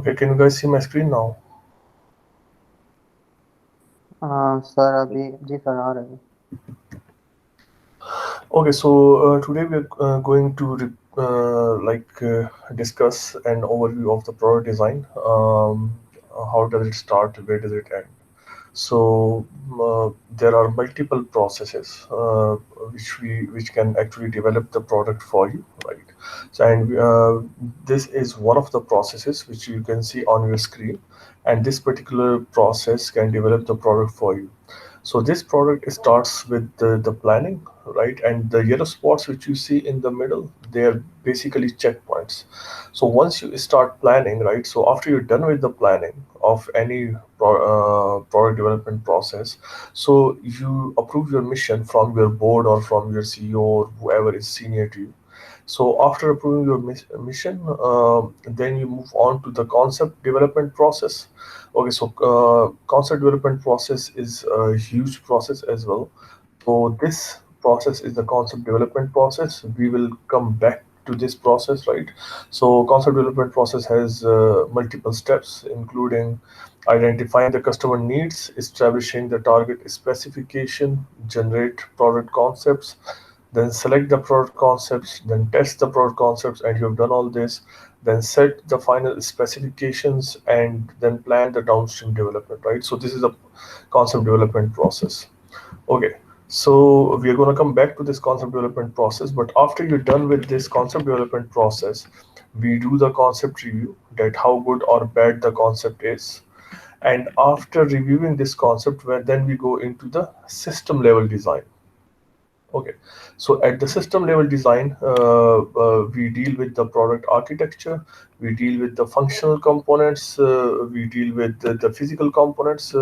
Okay, can you guys see my screen now? سر ابھی جی sir آ رہے ہیں. Okay, so today we are going to discuss an overview of the product design. How does it start? Where does it end? So there are multiple processes which can actually develop the product for you, right? So and this is one of the processes which you can see on your screen, and this particular process can develop the product for you. So this product starts with the planning, right? And the yellow spots which you see in the middle, they are basically checkpoints. So once you start planning, right? So after you're done with the planning of any product development process, so you approve your mission from your board or from your CEO or whoever is senior to you. So after approving your mission, then you move on to the concept development process. Okay, so concept development process is a huge process as well. So this process is the concept development process. We will come back to this process, right? So concept development process has multiple steps, including identifying the customer needs, establishing the target specification, generate product concepts, then select the product concepts, then test the product concepts, and you've done all this, then set the final specifications, and then plan the downstream development, right? So this is a concept development process. Okay, so we are going to come back to this concept development process, but after you're done with this concept development process, we do the concept review, that how good or bad the concept is. And after reviewing this concept, where then we go into the system level design. Okay, so at the system level design, we deal with the product architecture, we deal with the functional components, we deal with the physical components.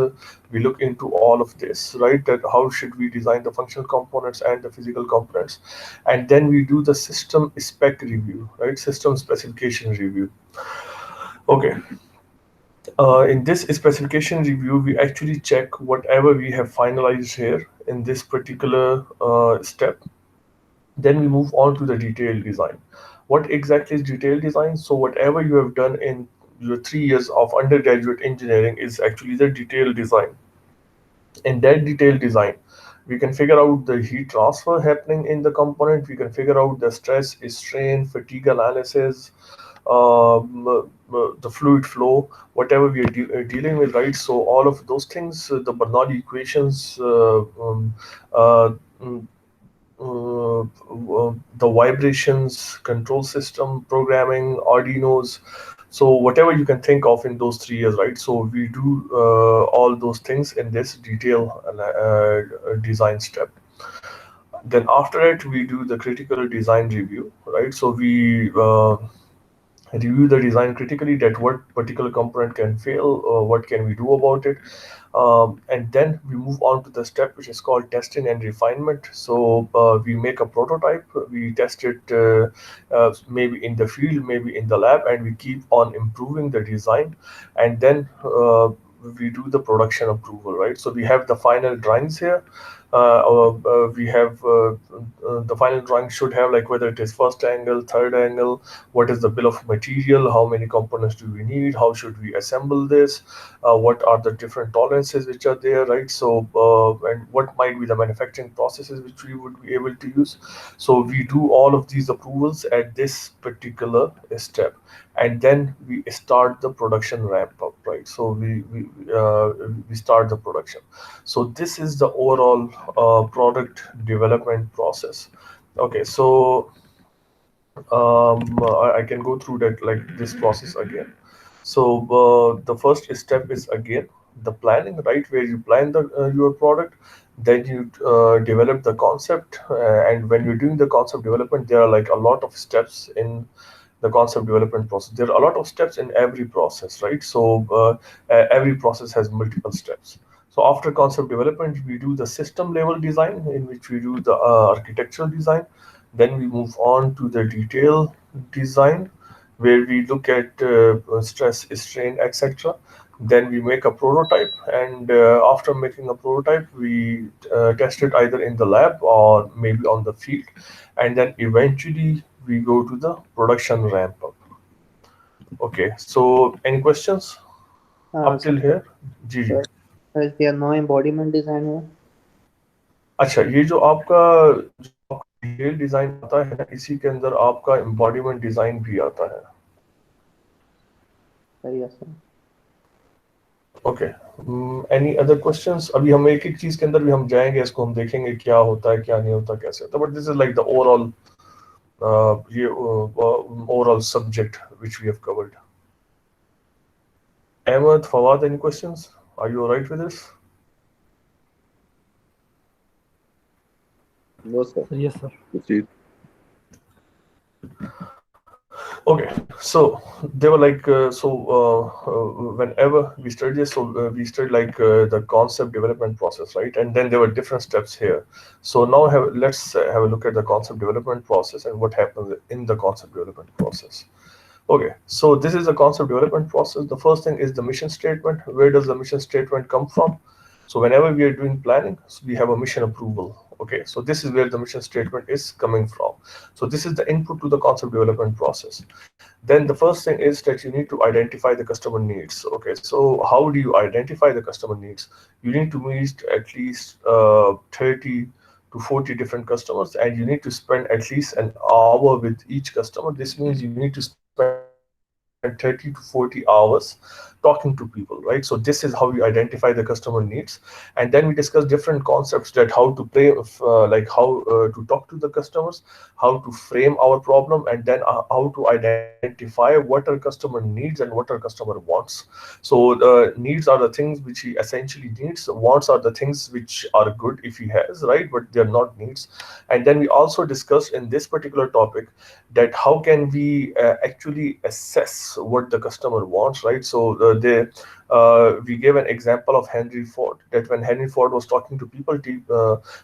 We look into all of this, right? That how should we design the functional components and the physical components, and then we do the system spec review, right? System specification review. Okay, in this specification review, we actually check whatever we have finalized here in this particular step. Then we move on to the detailed design. What exactly is detailed design? So whatever you have done in your 3 years of undergraduate engineering is actually the detailed design. In that detailed design, we can figure out the heat transfer happening in the component. We can figure out the stress, strain, fatigue analysis, the fluid flow, whatever we are dealing with, right? So all of those things, the Bernoulli equations, uh, mm, the vibrations, control system, programming, Arduinos. So whatever you can think of in those 3 years, right? So we do all those things in this detail design step. Then after it, we do the critical design review, right? So we review the design critically, that what particular component can fail, what can we do about it, and then we move on to the step which is called testing and refinement. So we make a prototype, we test it maybe in the field, maybe in the lab, and we keep on improving the design, and then we do the production approval, right? So we have the final drawings here. We have the final drawing should have, like, whether it is first angle, third angle, what is the bill of material, how many components do we need, how should we assemble this, what are the different tolerances which are there, right? So and what might be the manufacturing processes which we would be able to use. So we do all of these approvals at this particular step, and then we start the production ramp up, right? So we start the production. So this is the overall product development process. Okay, so I can go through that, like, this process again. So the first step is again the planning, right, where you plan the your product. Then you develop the concept, and when you're doing the concept development, there are like a lot of steps in the concept development process. There are a lot of steps in every process, right? So every process has multiple steps. So after concept development, we do the system level design, in which we do the architectural design. Then we move on to the detail design, where we look at stress, strain, etc. Then we make a prototype, and after making a prototype, we test it either in the lab or maybe on the field, and then eventually we go to the production ramp up. Okay, so any questions up Sir, till here? Ji ji. sir, is there no embodiment design here? अच्छा, ये जो आपका detail design आता है ना, इसी के अंदर आपका एम्बॉडीमेंट डिजाइन भी आता है. Sir, yes, sir. Okay, any other questions? अभी हम एक एक चीज के अंदर भी हम जाएंगे, इसको हम देखेंगे क्या होता है क्या नहीं होता कैसे होता है, but this is like the overall ये overall subject which we have covered. Ahmed, Fawad, any questions? Are you alright with this? No, sir. Yes, sir. Proceed. Okay, so they were like, whenever we studied this, we studied like the concept development process, right? And then there were different steps here. So now let's have a look at the concept development process and what happens in the concept development process. Okay, so this is the concept development process. The first thing is the mission statement. Where does the mission statement come from? So whenever we are doing planning, so we have a mission approval. Okay, so this is where the mission statement is coming from. So this is the input to the concept development process. Then the first thing is that you need to identify the customer needs. Okay, so how do you identify the customer needs? You need to meet at least 30 to 40 different customers, and you need to spend at least an hour with each customer. This means you need to spend 30 to 40 hours talking to people, right? So this is how we identify the customer needs. And then we discuss different concepts that how to play, how to talk to the customers, how to frame our problem, and then how to identify what our customer needs and what our customer wants. So needs are the things which he essentially needs. Wants are the things which are good if he has, right? But they're not needs. And then we also discussed in this particular topic that how can we actually assess what the customer wants, right? So we gave an example of Henry Ford, that when Henry Ford was talking to people,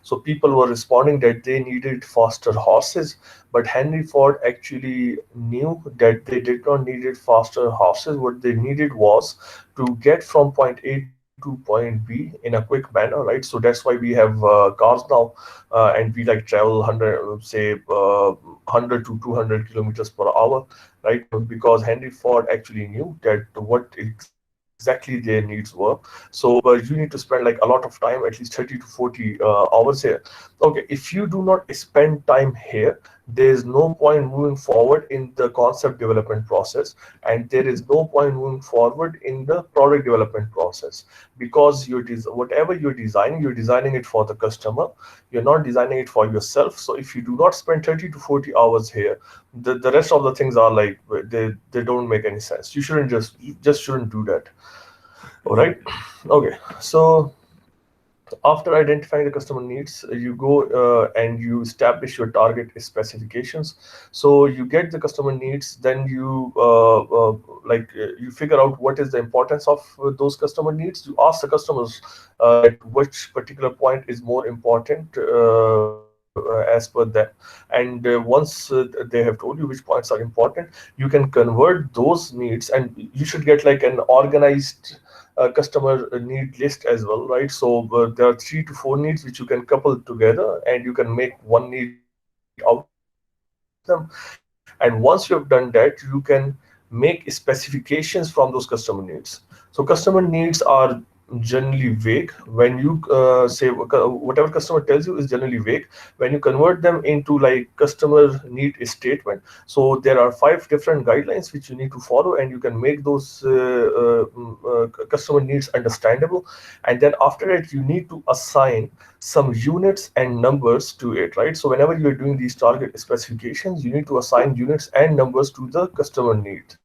so people were responding that they needed faster horses, but Henry Ford actually knew that they did not need faster horses. What they needed was to get from point A to point B in a quick manner, right? So that's why we have cars now, and we like travel 100, say 100 to 200 kilometers per hour, right? Because Henry Ford actually knew that what exactly their needs were. So you need to spend like a lot of time, at least 30 to 40 hours here. Okay, if you do not spend time here, there is no point moving forward in the concept development process, and there is no point moving forward in the product development process, because whatever you're designing it for the customer. You're not designing it for yourself. So if you do not spend 30 to 40 hours here, the rest of the things are like they don't make any sense. You just shouldn't do that. All right. Okay, so after identifying the customer needs, you go and you establish your target specifications. So you get the customer needs, then you figure out what is the importance of those customer needs. You ask the customers that which particular point is more important as per them, and once they have told you which points are important, you can convert those needs, and you should get like an organized customer need list as well, right? So there are 3 to 4 needs which you can couple together, and you can make one need out of them. And once you have done that, you can make specifications from those customer needs. So customer needs are generally vague. When you whatever customer tells you is generally vague. When you convert them into like customer need statement, so there are 5 different guidelines which you need to follow, and you can make those customer needs understandable. And then after that, you need to assign some units and numbers to it, right? So whenever you're doing these target specifications, you need to assign units and numbers to the customer need.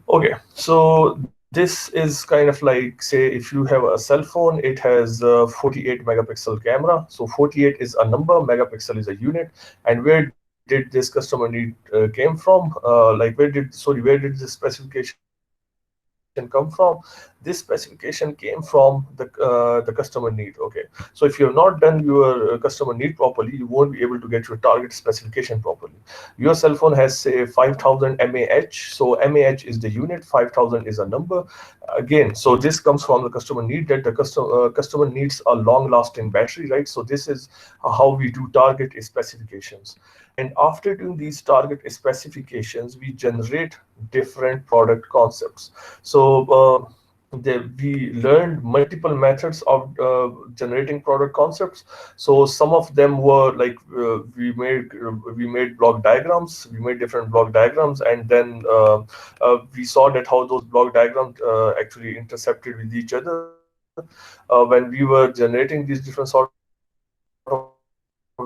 Okay, so this is kind of like, say, if you have a cell phone, it has a 48 megapixel camera. So 48 is a number, megapixel is a unit. And where did this customer need came from? Where did this specification come from? This specification came from this specification came from the customer need. Okay, so if you have not done your customer need properly, you won't be able to get your target specification properly. Your cell phone has say 5000 mAh, so mAh is the unit, 5000 is a number. Again, so this comes from the customer need, that the customer needs a long lasting battery, right? So this is how we do target specifications. And after doing these target specifications, we generate different product concepts. So we learned multiple methods of generating product concepts. So some of them were like we made block diagrams, we made different block diagrams, and then we saw that how those block diagrams actually intercepted with each other. When we were generating these different sort of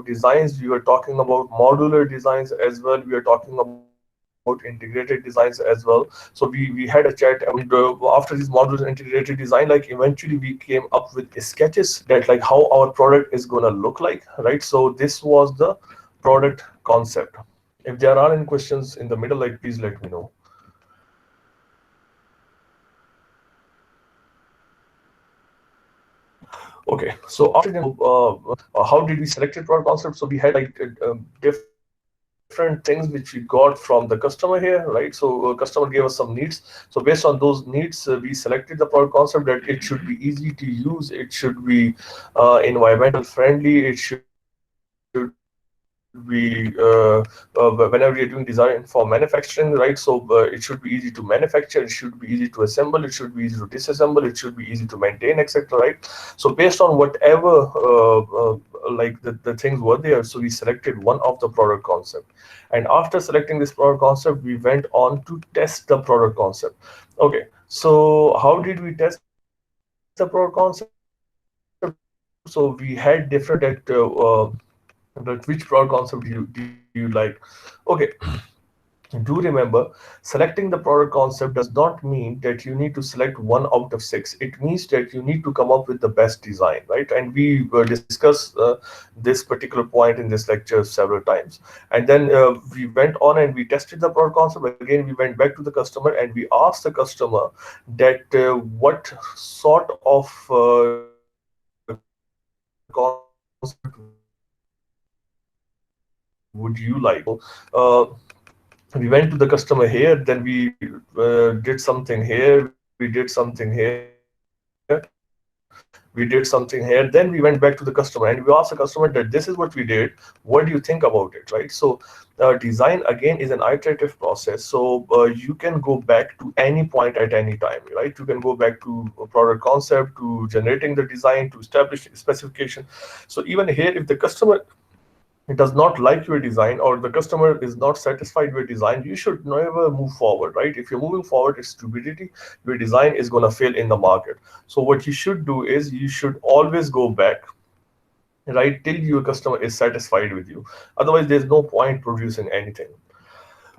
designs, we were talking about modular designs as well. We are talking about integrated designs as well. So we had a chat, and after these modules and integrated design, like eventually we came up with sketches that like how our product is gonna look like, right? So this was the product concept. If there are any questions in the middle, like please let me know. Okay, so after how did we select a product concept? So we had like different things which we got from the customer here, right? So customer gave us some needs. So based on those needs, we selected the product concept that it should be easy to use, it should be environmental friendly, it should be whenever you're doing design for manufacturing, right? So it should be easy to manufacture, it should be easy to assemble, it should be easy to disassemble, it should be easy to maintain, etc., right? So based on whatever like the things were there, so we selected one of the product concept. And after selecting this product concept, we went on to test the product concept. Okay, so how did we test the product concept? So we had different that which product concept do you like. Okay, do remember, selecting the product concept does not mean that you need to select 1 out of 6. It means that you need to come up with the best design, right? And we discussed this particular point in this lecture several times. And then we went on and we tested the product concept. Again, we went back to the customer and we asked the customer that what sort of concept would you like. We went to the customer here, then we did something here, we did something here, we did something here, then we went back to the customer and we asked the customer that this is what we did, what do you think about it, right? So design again is an iterative process, so you can go back to any point at any time, right? You can go back to a product concept, to generating the design, to establish specification. So even here, if the customer does not like your design or the customer is not satisfied with design, you should never move forward, right? If you're moving forward, it's stupidity. Your design is going to fail in the market. So what you should do is you should always go back, right, till your customer is satisfied with you. Otherwise there's no point producing anything.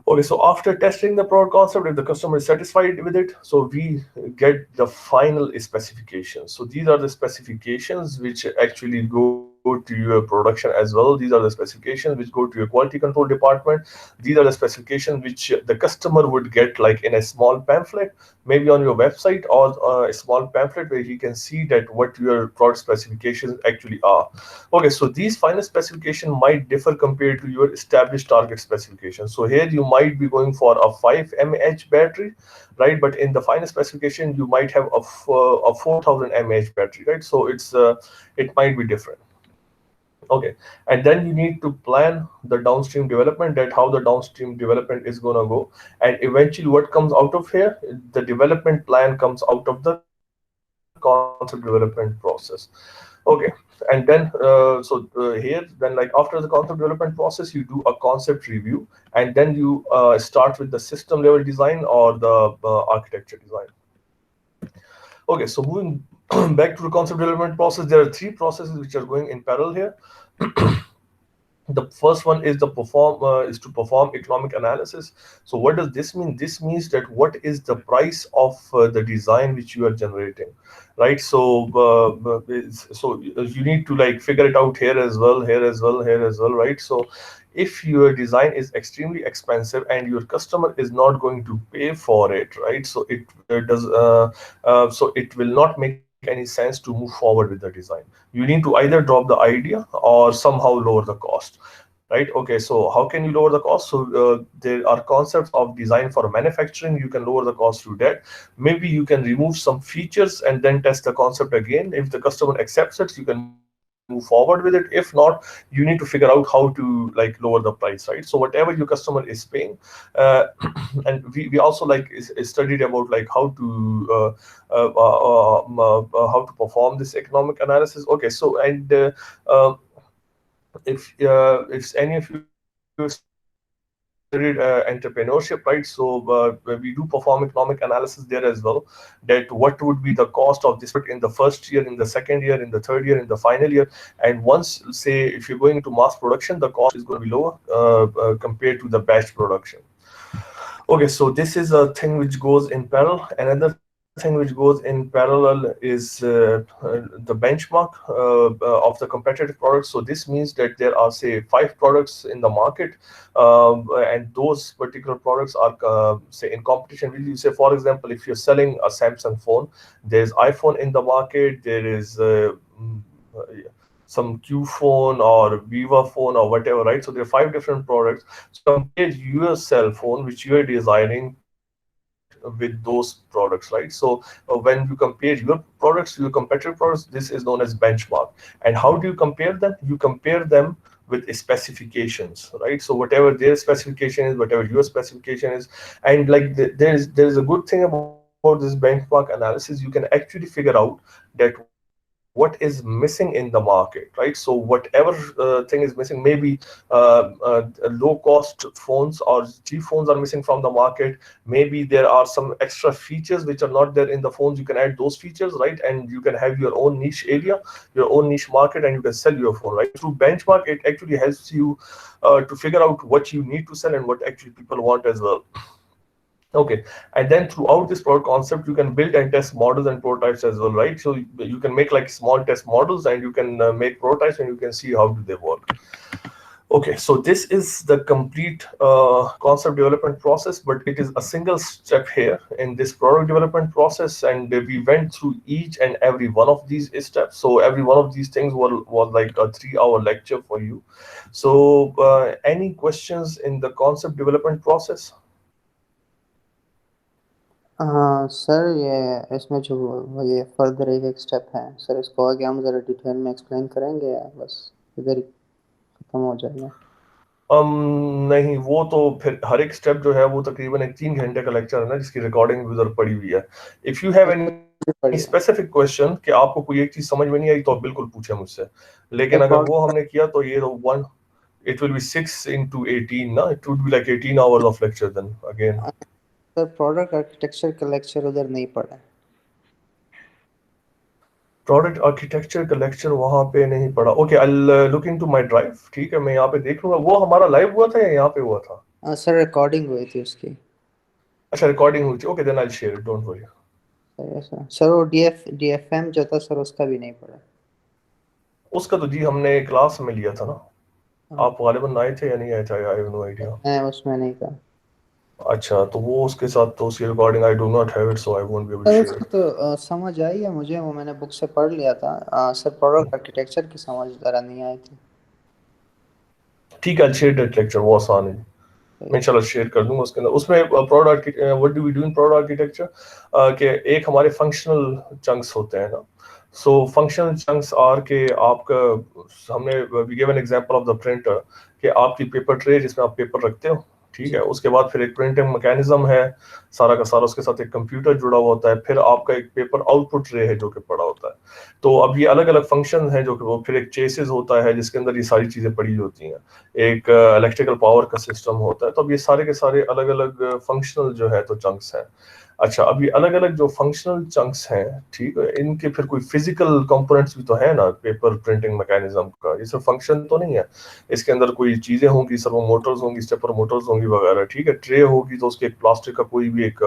Okay, so after testing the product concept, if the customer is satisfied with it, so we get the final specifications. So these are the specifications which actually go to your production as well. These are the specifications which go to your quality control department. These are the specifications which the customer would get like in a small pamphlet, maybe on your website, or a small pamphlet where he can see that what your product specifications actually are. Okay, so these final specification might differ compared to your established target specification. So here you might be going for a 5 mAh battery, right? But in the final specification, you might have a 4000 mAh battery, right? So it might be different. Okay, and then you need to plan the downstream development, that how the downstream development is going to go, and eventually what comes out of here, the development plan comes out of the concept development process. Okay, and then here, then like after the concept development process, you do a concept review, and then you start with the system level design or the architecture design. Okay, so moving back to the concept development process, there are three processes which are going in parallel here. The first one is is to perform economic analysis. So what does this mean? This means that what is the price of the design which you are generating, right? So you need to like figure it out here as well, here as well, here as well, right? So if your design is extremely expensive and your customer is not going to pay for it, right? So it will not make any sense to move forward with the design. You need to either drop the idea or somehow lower the cost, right? Okay, so how can you lower the cost? So there are concepts of design for manufacturing. You can lower the cost through that. Maybe you can remove some features and then test the concept again. If the customer accepts it, you can move forward with it. If not, you need to figure out how to like lower the price, right? So whatever your customer is paying, uh, and we also like studied about like how to how to perform this economic analysis. Okay, so and uh, if any of you studied entrepreneurship, right? So we do perform economic analysis there as well, that what would be the cost of this product in the first year, in the second year, in the third year, in the final year. And once, say, if you're going into mass production, the cost is going to be lower compared to the batch production. Okay, so this is a thing which goes in parallel. Another thing which goes in parallel is the benchmark of the competitive products. So this means that there are, say, 5 products in the market, and those particular products are, say, in competition with you. Say, for example, if you're selling a Samsung phone, there's iPhone in the market, there is some Q phone or Viva phone or whatever, right? So there are 5 different products. So compare your cell phone which you are designing with those products, right? So when you compare your products to your competitor products, this is known as benchmark. And how do you compare them? You compare them with specifications, right? So whatever their specification is, whatever your specification is, and like there is a good thing about this benchmark analysis. You can actually figure out that what is missing in the market, right? So whatever thing is missing, maybe low cost phones or cheap phones are missing from the market. Maybe there are some extra features which are not there in the phones. You can add those features, right? And you can have your own niche area, your own niche market, and you can sell your phone, right? So through benchmark, it actually helps you to figure out what you need to sell and what actually people want as well. Okay, and then throughout this product concept, you can build and test models and prototypes as well, right? So you can make like small test models and you can make prototypes and you can see how do they work. Okay, so this is the complete concept development process, but it is a single step here in this product development process, and we went through each and every one of these steps. So every one of these things was like a 3-hour lecture for you. So any questions in the concept development process? हाँ sir, ये इसमें जो ये further एक step है sir, इसको आगे हम ज़रा डिटेल में एक्सप्लेन करेंगे या बस इधर ही ख़त्म हो जाएगा? नहीं, वो तो फिर हर एक स्टेप जो है वो तकरीबन एक 3 घंटे का लेक्चर है ना, जिसकी रिकॉर्डिंग भी उधर पड़ी हुई है. इफ यू हैव एनी पढ़िए स्पेसिफिक क्वेश्चन कि आपको कोई एक चीज समझ में नहीं आई तो आप बिल्कुल पूछे मुझसे. लेकिन अगर वो हमने किया तो ये one it will be 6 into 18 ना, it would be like 18 hours of lecture then again. Sir product architecture का लेक्चर उधर नहीं पढ़ा. प्रोडक्ट आर्किटेक्चर का लेक्चर वहां पे नहीं पड़ा. Okay, I look into my drive. ठीक है, मैं यहाँ पे देख लूंगा. वो हमारा लाइव हुआ था या यहाँ पे हुआ था? सर रिकॉर्डिंग हुई थी उसकी. अच्छा, रिकॉर्डिंग हुई थी. Okay, then I will share it, don't worry. Sir वो डीएफएम जो था सर, उसका भी नहीं पढ़ा. उसका तो जी हमने क्लास में लिया था ना. आप गालिबन आए थे या नहीं आए थे? I have no idea. मैं उसमें नहीं था. अच्छा, तो वो उसके साथ तो उसकी recording I do not have it, so I won't be able to share it. तो समझ आई है मुझे, वो मैंने बुक से पढ़ लिया था. सर प्रोडक्ट आर्किटेक्चर की समझ ज़रा नहीं आई थी. ठीक है, शेयर दैट लेक्चर, वो आसान है. मैं चलो शेयर कर दूंगा उसके अंदर. उसमें product what do we do in product architecture के एक हमारे फंक्शनल चंक्स होते हैं ना. सो फंक्शनल चंक्स आर के आपका, हमने we give an example of the printer कि आपकी पेपर ट्रे जिसमें आप पेपर रखते हो, ठीक है. उसके बाद फिर एक प्रिंटिंग मैकेनिज्म है सारा का सारा, उसके साथ एक कंप्यूटर जुड़ा हुआ होता है, फिर आपका एक पेपर आउटपुट ट्रे है जो कि पड़ा होता है. तो अब ये अलग अलग फंक्शन हैं जो कि वो, फिर एक चेसिस होता है जिसके अंदर ये सारी चीज़ें पड़ी होती हैं, एक इलेक्ट्रिकल पावर का सिस्टम होता है. तो अब ये सारे के सारे अलग अलग फंक्शनल जो है तो चंक्स हैं. اچھا ابھی الگ الگ جو فنکشنل چنکس ہیں ٹھیک ہے ان کے پھر کوئی فزیکل کمپوننٹس بھی تو ہے نا پیپر پرنٹنگ میکانزم کا, یہ صرف فنکشن تو نہیں ہے, اس کے اندر کوئی چیزیں ہوں گی, سرو موٹرز ہوں گی, اسٹیپر موٹرز ہوں گی وغیرہ ٹھیک ہے, ٹرے ہوگی تو اس کے ایک پلاسٹک کا کوئی بھی ایک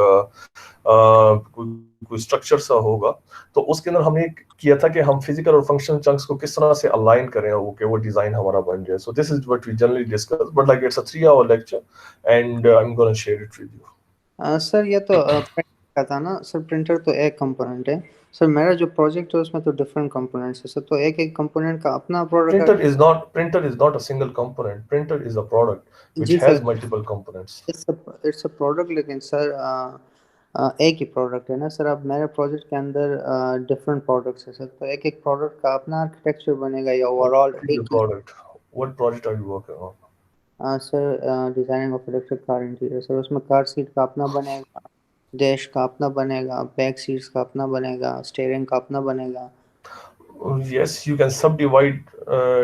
کوئی اسٹرکچر سا ہوگا, تو اس کے اندر ہم نے کیا تھا کہ ہم فزیکل اور فنکشنل چنکس کو کس طرح سے الائن کریں کہ وہ ڈیزائن ہمارا بن جائے. So this is what we generally discuss but like it's a 3 hour lecture and I am gonna share it with you. Sir یہ تو پرنٹر کا تھا نا سر, پرنٹر تو ایک کمپوننٹ ہے سر, میرا جو پروجیکٹ ہے اس میں تو ڈفرینٹ کمپوننٹس ہے سر, تو ایک ایک کمپوننٹ کا اپنا پروڈکٹ ہے. Printer is not a single component. Printer is a product which جی sir, has multiple components. It's a product, لیکن سر ایک ہی پروڈکٹ ہے نا سر. اب میرے پروجیکٹ کے اندر ڈفرینٹ پروڈکٹس ہے سر, تو ایک ایک پروڈکٹ کا اپنا آرکیٹیکچر بنے گا یا overall What is your ایک ہی. product? What project are you working on? Sir designing of electric car interior sir, اس میں کار سیٹ کا اپنا بنے گا, ڈیش کا اپنا بنے گا, بیک سیٹس کا اپنا بنے گا, اسٹیئرنگ کا اپنا بنے گا. Yes, you can subdivide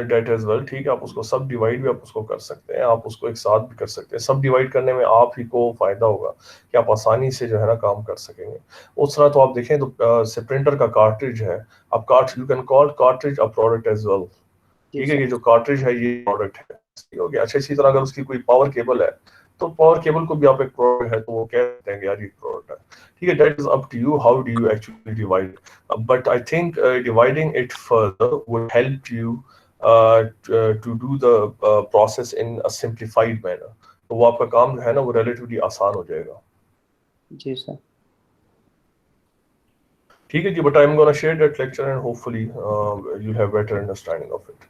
that as well. ٹھیک ہے, آپ اس کو سب ڈیوائڈ بھی آپ اس کو کر سکتے ہیں, آپ اس کو ایک ساتھ بھی کر سکتے ہیں. سب ڈیوائڈ کرنے میں آپ ہی کو فائدہ ہوگا کہ آپ آسانی سے جو ہے نا کام کر سکیں گے. اس طرح تو آپ دیکھیں تو سے پرنٹر کا کارٹریج ہے, اب you can call cartridge a product as well. جی ٹھیک ہے, سر. یہ جو کارٹریج ہے یہ پروڈکٹ ہے. ٹھیک ہے, اچھا اسی طرح اگر اس کی کوئی پاور کیبل ہے تو پاور کیبل کو بھی آپ ایک پروڈکٹ ہے تو وہ کہتے ہیں کہ یار یہ پروڈکٹ ہے. ٹھیک ہے, that is up to you how do you actually divide, but I think dividing it further would help you to do the process in a simplified manner. تو وہ آپ کا کام جو ہے نا وہ ریلیٹیولی آسان ہو جائے گا. جی سر. ٹھیک ہے جی, but I am gonna share that lecture and hopefully you have better understanding of it.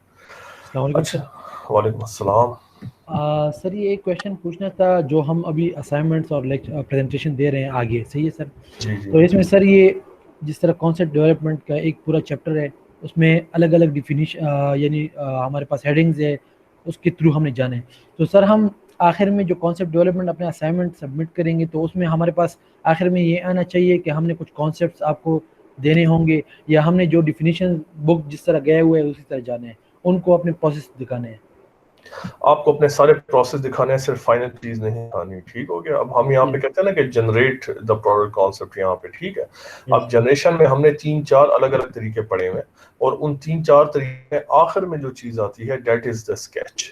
السلام علیکم اچھا, سر. وعلیکم السلام. سر یہ ایک کویشچن پوچھنا تھا, جو ہم ابھی اسائنمنٹس اور پریزنٹیشن دے رہے ہیں آگے, صحیح ہے سر؟ جی جی تو اس میں سر یہ جس طرح کانسیپٹ ڈیولپمنٹ کا ایک پورا چیپٹر ہے, اس میں الگ الگ ڈیفینیشن یعنی ہمارے پاس ہیڈنگز ہے, اس کے تھرو ہم نے جانا ہے. تو سر ہم آخر میں جو کانسیپٹ ڈیولپمنٹ اپنے اسائنمنٹ سبمٹ کریں گے تو اس میں ہمارے پاس آخر میں یہ آنا چاہیے کہ ہم نے کچھ کانسیپٹس آپ کو دینے ہوں گے, یا ہم نے جو ڈیفینیشن بک جس طرح گئے ہوئے ہیں اسی طرح جانے ہیں, ان کو اپنے پروسیس دکھانے ہیں. آپ کو اپنے سارے پروسیس دکھانے ہیں, صرف فائنل چیز نہیں دکھانی. ٹھیک ہو گیا. اب ہم یہاں پہ کہتے ہیں نا کہ جنریٹ دا پروڈکٹ کانسیپٹ یہاں پہ. ٹھیک ہے, اب جنریشن میں ہم نے 3-4 الگ الگ طریقے پڑھے ہوئے, اور ان 3-4 طریقے میں آخر میں جو چیز آتی ہے دیٹ از دا اسکیچ.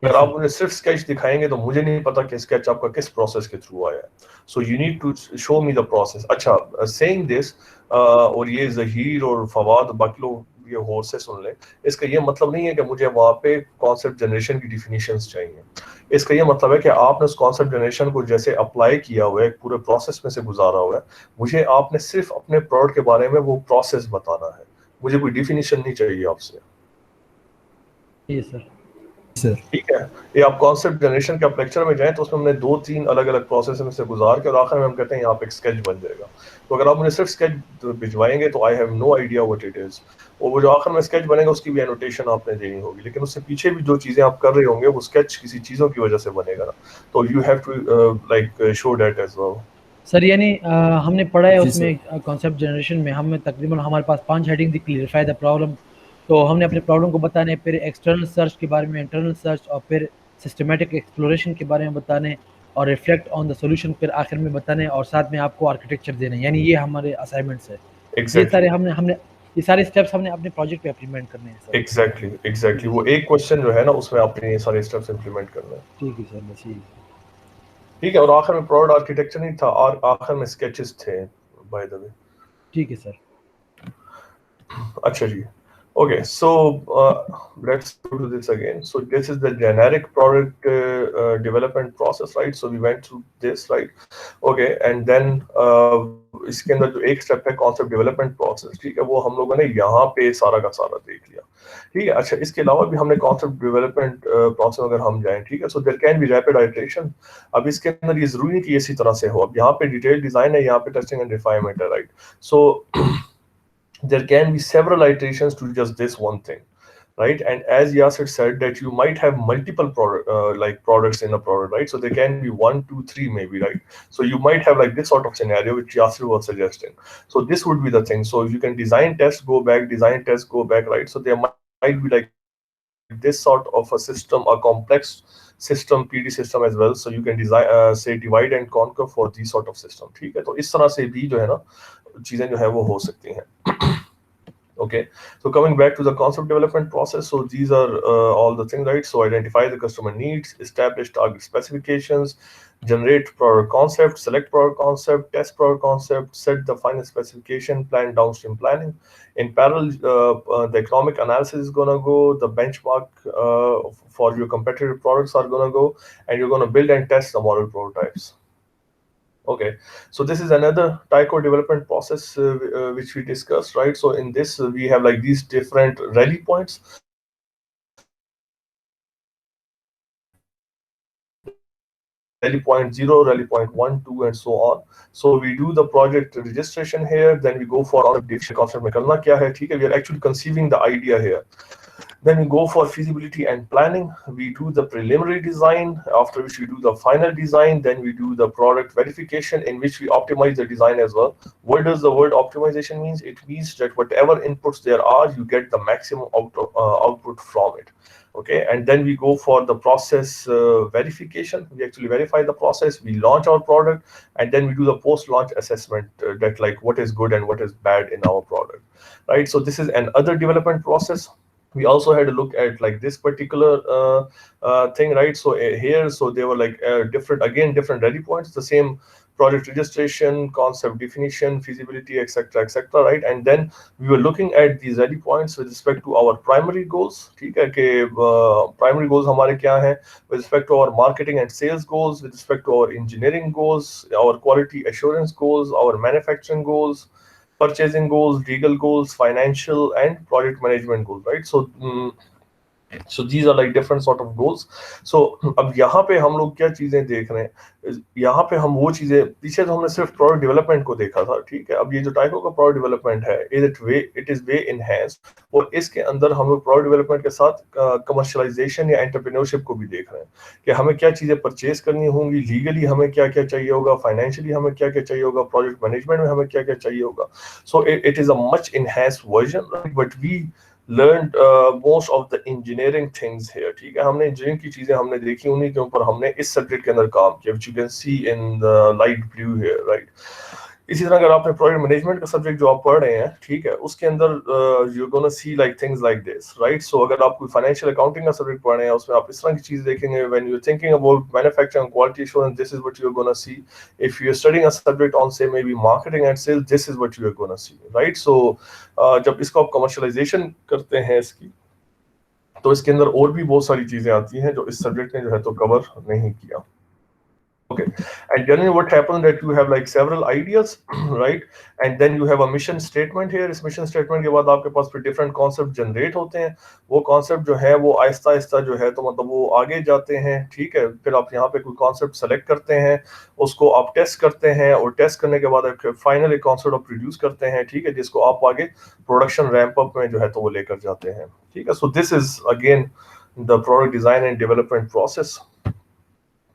اگر آپ مجھے صرف اسکیچ دکھائیں گے تو مجھے نہیں پتا کہ اسکیچ آپ کا کس پروسیس کے تھرو آیا ہے. So you need to show me the process. اچھا, سیئنگ دس, اور یہ ظہیر اور فواد باقی لوگ یہ غور سے سن لیں, اس کا یہ مطلب نہیں ہے کہ مجھے وہاں پہ کانسیپٹ جنریشن کی ڈیفینیشنز چاہیے. اس کا یہ مطلب ہے کہ آپ نے اس کانسیپٹ جنریشن کو جیسے اپلائی کیا ہوا ہے, ایک پورے پروسیس میں سے گزارا ہوا ہے, مجھے آپ نے صرف اپنے پروڈکٹ کے بارے میں وہ پروسیس بتانا ہے, مجھے کوئی ڈیفینیشن نہیں چاہیے آپ سے. جی سر. ٹھیک ہے, یہ آپ کانسیپٹ جنریشن کے آپ لیکچر میں جائیں تو اس میں ہم نے 2-3 الگ الگ پروسیس میں سے گزار کے, اور آخر میں ہم کہتے ہیں یہاں پہ ایک اسکیچ بن جائے گا. تو اگر آپ مجھے صرف اسکیچ بھجوائیں گے تو I have no idea what it is, اور وہ جو آخر میں اسکیچ بنے گا اس کی بھی انوٹیشن آپ نے دینی ہوگی, لیکن اس سے پیچھے بھی جو چیزیں آپ کر رہے ہوں گے وہ اسکیچ کسی چیزوں کی وجہ سے بنے گا نا, تو you have to like show that as well. Sir یعنی ہم نے پڑھا ہے اس میں کانسیپٹ جنریشن میں ہمیں تقریباً ہمارے پاس 5 ہیڈنگ تھی. کلیئرفائی دا پرابلم, تو ہم نے اپنے پرابلم کو بتانے, پھر ایکسٹرنل سرچ کے بارے میں, انٹرنل سرچ, اور پھر سسٹمیٹک ایکسپلوریشن کے بارے میں بتانے, اور ریفلیکٹ آن دا سولوشن پھر آخر میں بتانے, اور ساتھ میں آپ کو آرکیٹیکچر دینا. یعنی یہ ہمارے اسائنمنٹس ہے. یہ سارے ہم نے یہ سارے اسٹیپس ہم نے اپنے پروجیکٹ پہ امپلیمنٹ کرنے ہیں سر. ایگزیکٹلی وہ ایک کوشچن جو ہے نا اس میں آپ نے یہ سارے اسٹیپس امپلیمنٹ کرنے ہیں. ٹھیک ہے سر, بس یہی. ٹھیک ہے, اور آخر میں پروڈکٹ آرکیٹیکچر نہیں تھا, اور آخر میں اسکیچز تھے بائی دا وے. ٹھیک ہے سر. اچھا جی, okay, so let's go to this again. So this is the generic product development process, right? So we went through this, right? Okay, and then اس کے اندر جو ایک اسٹیپ ہے کانسیپٹ ڈیولپمنٹ پروسیس, ٹھیک ہے, وہ ہم لوگوں نے یہاں پہ سارا کا سارا دیکھ لیا. ٹھیک ہے, اچھا اس کے علاوہ بھی ہم نے کانسیپٹ ڈیولپمنٹ پروسیس اگر ہم جائیں, ٹھیک ہے, so there can be rapid iteration. اب اس کے اندر یہ ضروری نہیں کہ اسی طرح سے ہو. اب یہاں پہ ڈیٹیل ڈیزائن ہے, یہاں پہ ٹیسٹنگ اینڈ ریفائنمنٹ ہے, right. So there can be several iterations to just this one thing, right? And as Yasir said that you might have multiple products in a product, right? So there can be 1, 2, 3 maybe, right? So you might have like this sort of scenario which Yasir was suggesting. So this would be the thing. So you can design test, go back, design test, go back, right? So there might be like this sort of a system, a complex system, PD system as well. So you can design say divide and conquer for these sort of system. ٹھیک ہے, تو اس طرح سے بھی جو ہے نا چیزیں جو ہے وہ ہو سکتی ہیں. Okay, so coming back to the concept development process, so these are all the things, right? So identify the customer needs, establish target specifications, generate product concept, select product concept, test product concept, set the final specification, plan downstream planning. In parallel, the economic analysis is going to go, the benchmark for your competitive products are going to go, and you're going to build and test the model prototypes. Okay, so this is another Tyco development process which we discussed, right? So in this we have like these different rally points. Rally point 0, rally point 1, 2 and so on. So we do the project registration here, then we go for concept mein karna kya hai, theek hai, we are actually conceiving the idea here. Then we go for feasibility and planning. We do the preliminary design, after which we do the final design. Then we do the product verification, in which we optimize the design as well. What does the word optimization means? It means that whatever inputs there are, you get the maximum output from it. Okay, and then we go for the process verification. We actually verify the process, we launch our product, and then we do the post-launch assessment, that like what is good and what is bad in our product, right? So this is another development process. We also had a look at like this particular thing, right? So here, so they were like different ready points, the same project registration, concept definition, feasibility, etc., right? And then we were looking at these ready points with respect to our primary goals. ठीक है कि primary goals हमारे क्या हैं with respect to our marketing and sales goals, with respect to our engineering goals, our quality assurance goals, our manufacturing goals, purchasing goals, legal goals, financial and project management goals, right? So these are like different sort of goals. So اب یہاں پہ ہم لوگ کیا چیزیں دیکھ رہے ہیں, یہاں پہ ہم وہ چیزیں, پیچھے تو ہم نے صرف پروڈکٹ ڈیولپمنٹ کو دیکھا تھا, ٹھیک ہے. اب یہ جو ٹائکو کا پروڈکٹ ڈیولپمنٹ ہے, اٹ از وے انہینسڈ, اور اس کے اندر ہم لوگ پروڈکٹ ڈیولپمنٹ کے ساتھ کمرشلائزیشن یا انٹرپرینورشپ کو بھی دیکھ رہے ہیں کہ ہمیں کیا چیزیں پرچیز کرنی ہوں گی, لیگلی ہمیں کیا کیا چاہیے ہوگا, فائنینشلی ہمیں کیا کیا چاہیے ہوگا, پروجیکٹ مینجمنٹ میں ہمیں کیا کیا چاہیے ہوگا. So it is a much enhanced version, but we learned most of the engineering things here. ٹھیک ہے, ہم نے انجینئرنگ کی چیزیں ہم نے دیکھی, انہیں کے اوپر ہم نے اس سبجیکٹ کے اندر کام کیا, which you can see in the light blue here, right? اسی طرح اگر آپ نے پروجیکٹ مینجمنٹ کا سبجیکٹ جو آپ پڑھ رہے ہیں, ٹھیک ہے, اس کے اندر you're gonna see like things like this, right? So اگر آپ کوئی فائنینشیل اکاؤنٹنگ کا سبجیکٹ پڑھ رہے ہیں, اس میں آپ اس طرح کی چیز دیکھیں گے. when you're thinking about manufacturing and quality assurance, this is what you're gonna see. if you're studying a subject on say maybe marketing and sales, this is what you're gonna see, right? So جب اس کو آپ commercialisation کرتے ہیں اس کی, تو اس کے اندر اور بھی بہت ساری چیزیں آتی ہیں جو اس سبجیکٹ نے جو ہے تو کور نہیں کیا. Okay, and generally what happens that you have like several ideas, right? And then you have a mission statement here. Us mission statement کے بعد آپ کے پاس پھر different concept generate ہوتے ہیں. وہ concept جو ہے وہ آہستہ آہستہ جو ہے تو مطلب وہ آگے جاتے ہیں, ٹھیک ہے. پھر آپ یہاں پہ کوئی concept select کرتے ہیں, اس کو آپ ٹیسٹ کرتے ہیں, اور ٹیسٹ کرنے کے بعد فائنل ایک concept آپ پروڈیوس کرتے ہیں, ٹھیک ہے, جس کو آپ آگے پروڈکشن ریمپ اپ میں جو ہے تو وہ لے کر جاتے ہیں, ٹھیک ہے. So this is again the product design and development process.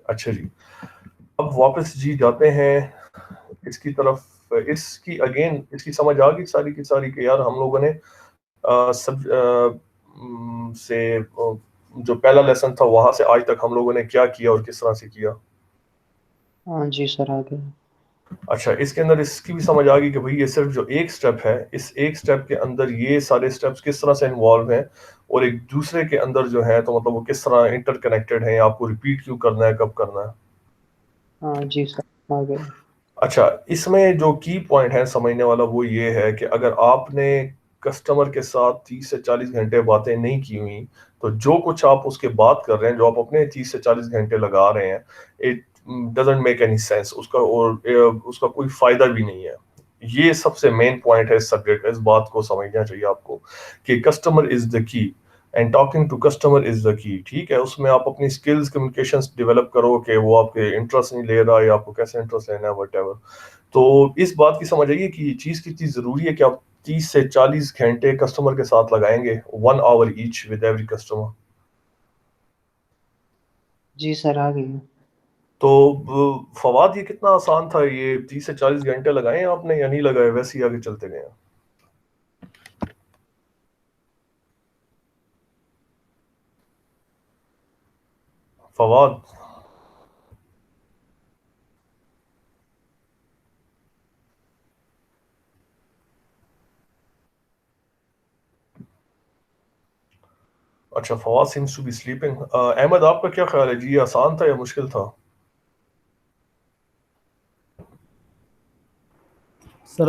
اچھا جی, اب واپس جی جاتے ہیں اس کی طرف. اس کی اگین اس کی سمجھ آ گئی ساری کی ساری کہ یار ہم لوگوں نے سب سے جو پہلا لیسن تھا وہاں سے آج تک ہم لوگوں نے کیا کیا اور کس طرح سے کیا. ہاں جی سر آ گیا. اچھا, اس کے اندر اس کی بھی سمجھ آ گئی کہ بھئی یہ صرف جو ایک سٹیپ ہے, اس ایک سٹیپ کے اندر یہ سارے سٹیپس کس طرح سے انوالو ہیں, اور ایک دوسرے کے اندر جو ہے تو مطلب وہ کس طرح انٹر کنیکٹڈ ہیں, آپ کو ریپیٹ کیوں کرنا ہے, کب کرنا ہے. ہاں جی سر آ گیا. اچھا, اس میں جو کی پوائنٹ ہے سمجھنے والا وہ یہ ہے کہ اگر آپ نے کسٹمر کے ساتھ 30 سے 40 گھنٹے باتیں نہیں کی ہوئی, تو جو کچھ آپ اس کے بات کر رہے ہیں, جو آپ اپنے 30 سے 40 گھنٹے لگا رہے ہیں, it doesn't make any sense, اس کا اور اس کا کوئی فائدہ بھی نہیں ہے. یہ سب سے مین پوائنٹ ہے اس سبجیکٹ. اس بات کو سمجھنا چاہیے آپ کو کہ customer is the key, and talking to customer is the key, ٹھیک ہے. اس میں آپ اپنی اسکلز کمیونیکیشنس ڈیولپ کرو کہ وہ آپ کے انٹرسٹ نہیں لے رہا یا آپ کو کیسے انٹرسٹ لینا ہے, وٹ ایور. تو اس بات کی سمجھ آئیے کہ یہ چیز کتنی ضروری ہے کہ آپ 30 سے 40 گھنٹے کسٹمر کے ساتھ لگائیں گے, 1 hour each with every customer. جی سر آ گئی. تو فواد یہ کتنا آسان تھا, یہ 30 سے 40 گھنٹے لگائے ہیں آپ نے یا نہیں لگائے, ویسے ہی آگے چلتے گئے ہیں. فواد. اچھا Fawad seems to be sleeping. Ahmad آپ کا کیا خیال ہے جی، یہ آسان تھا یا مشکل تھا؟ سر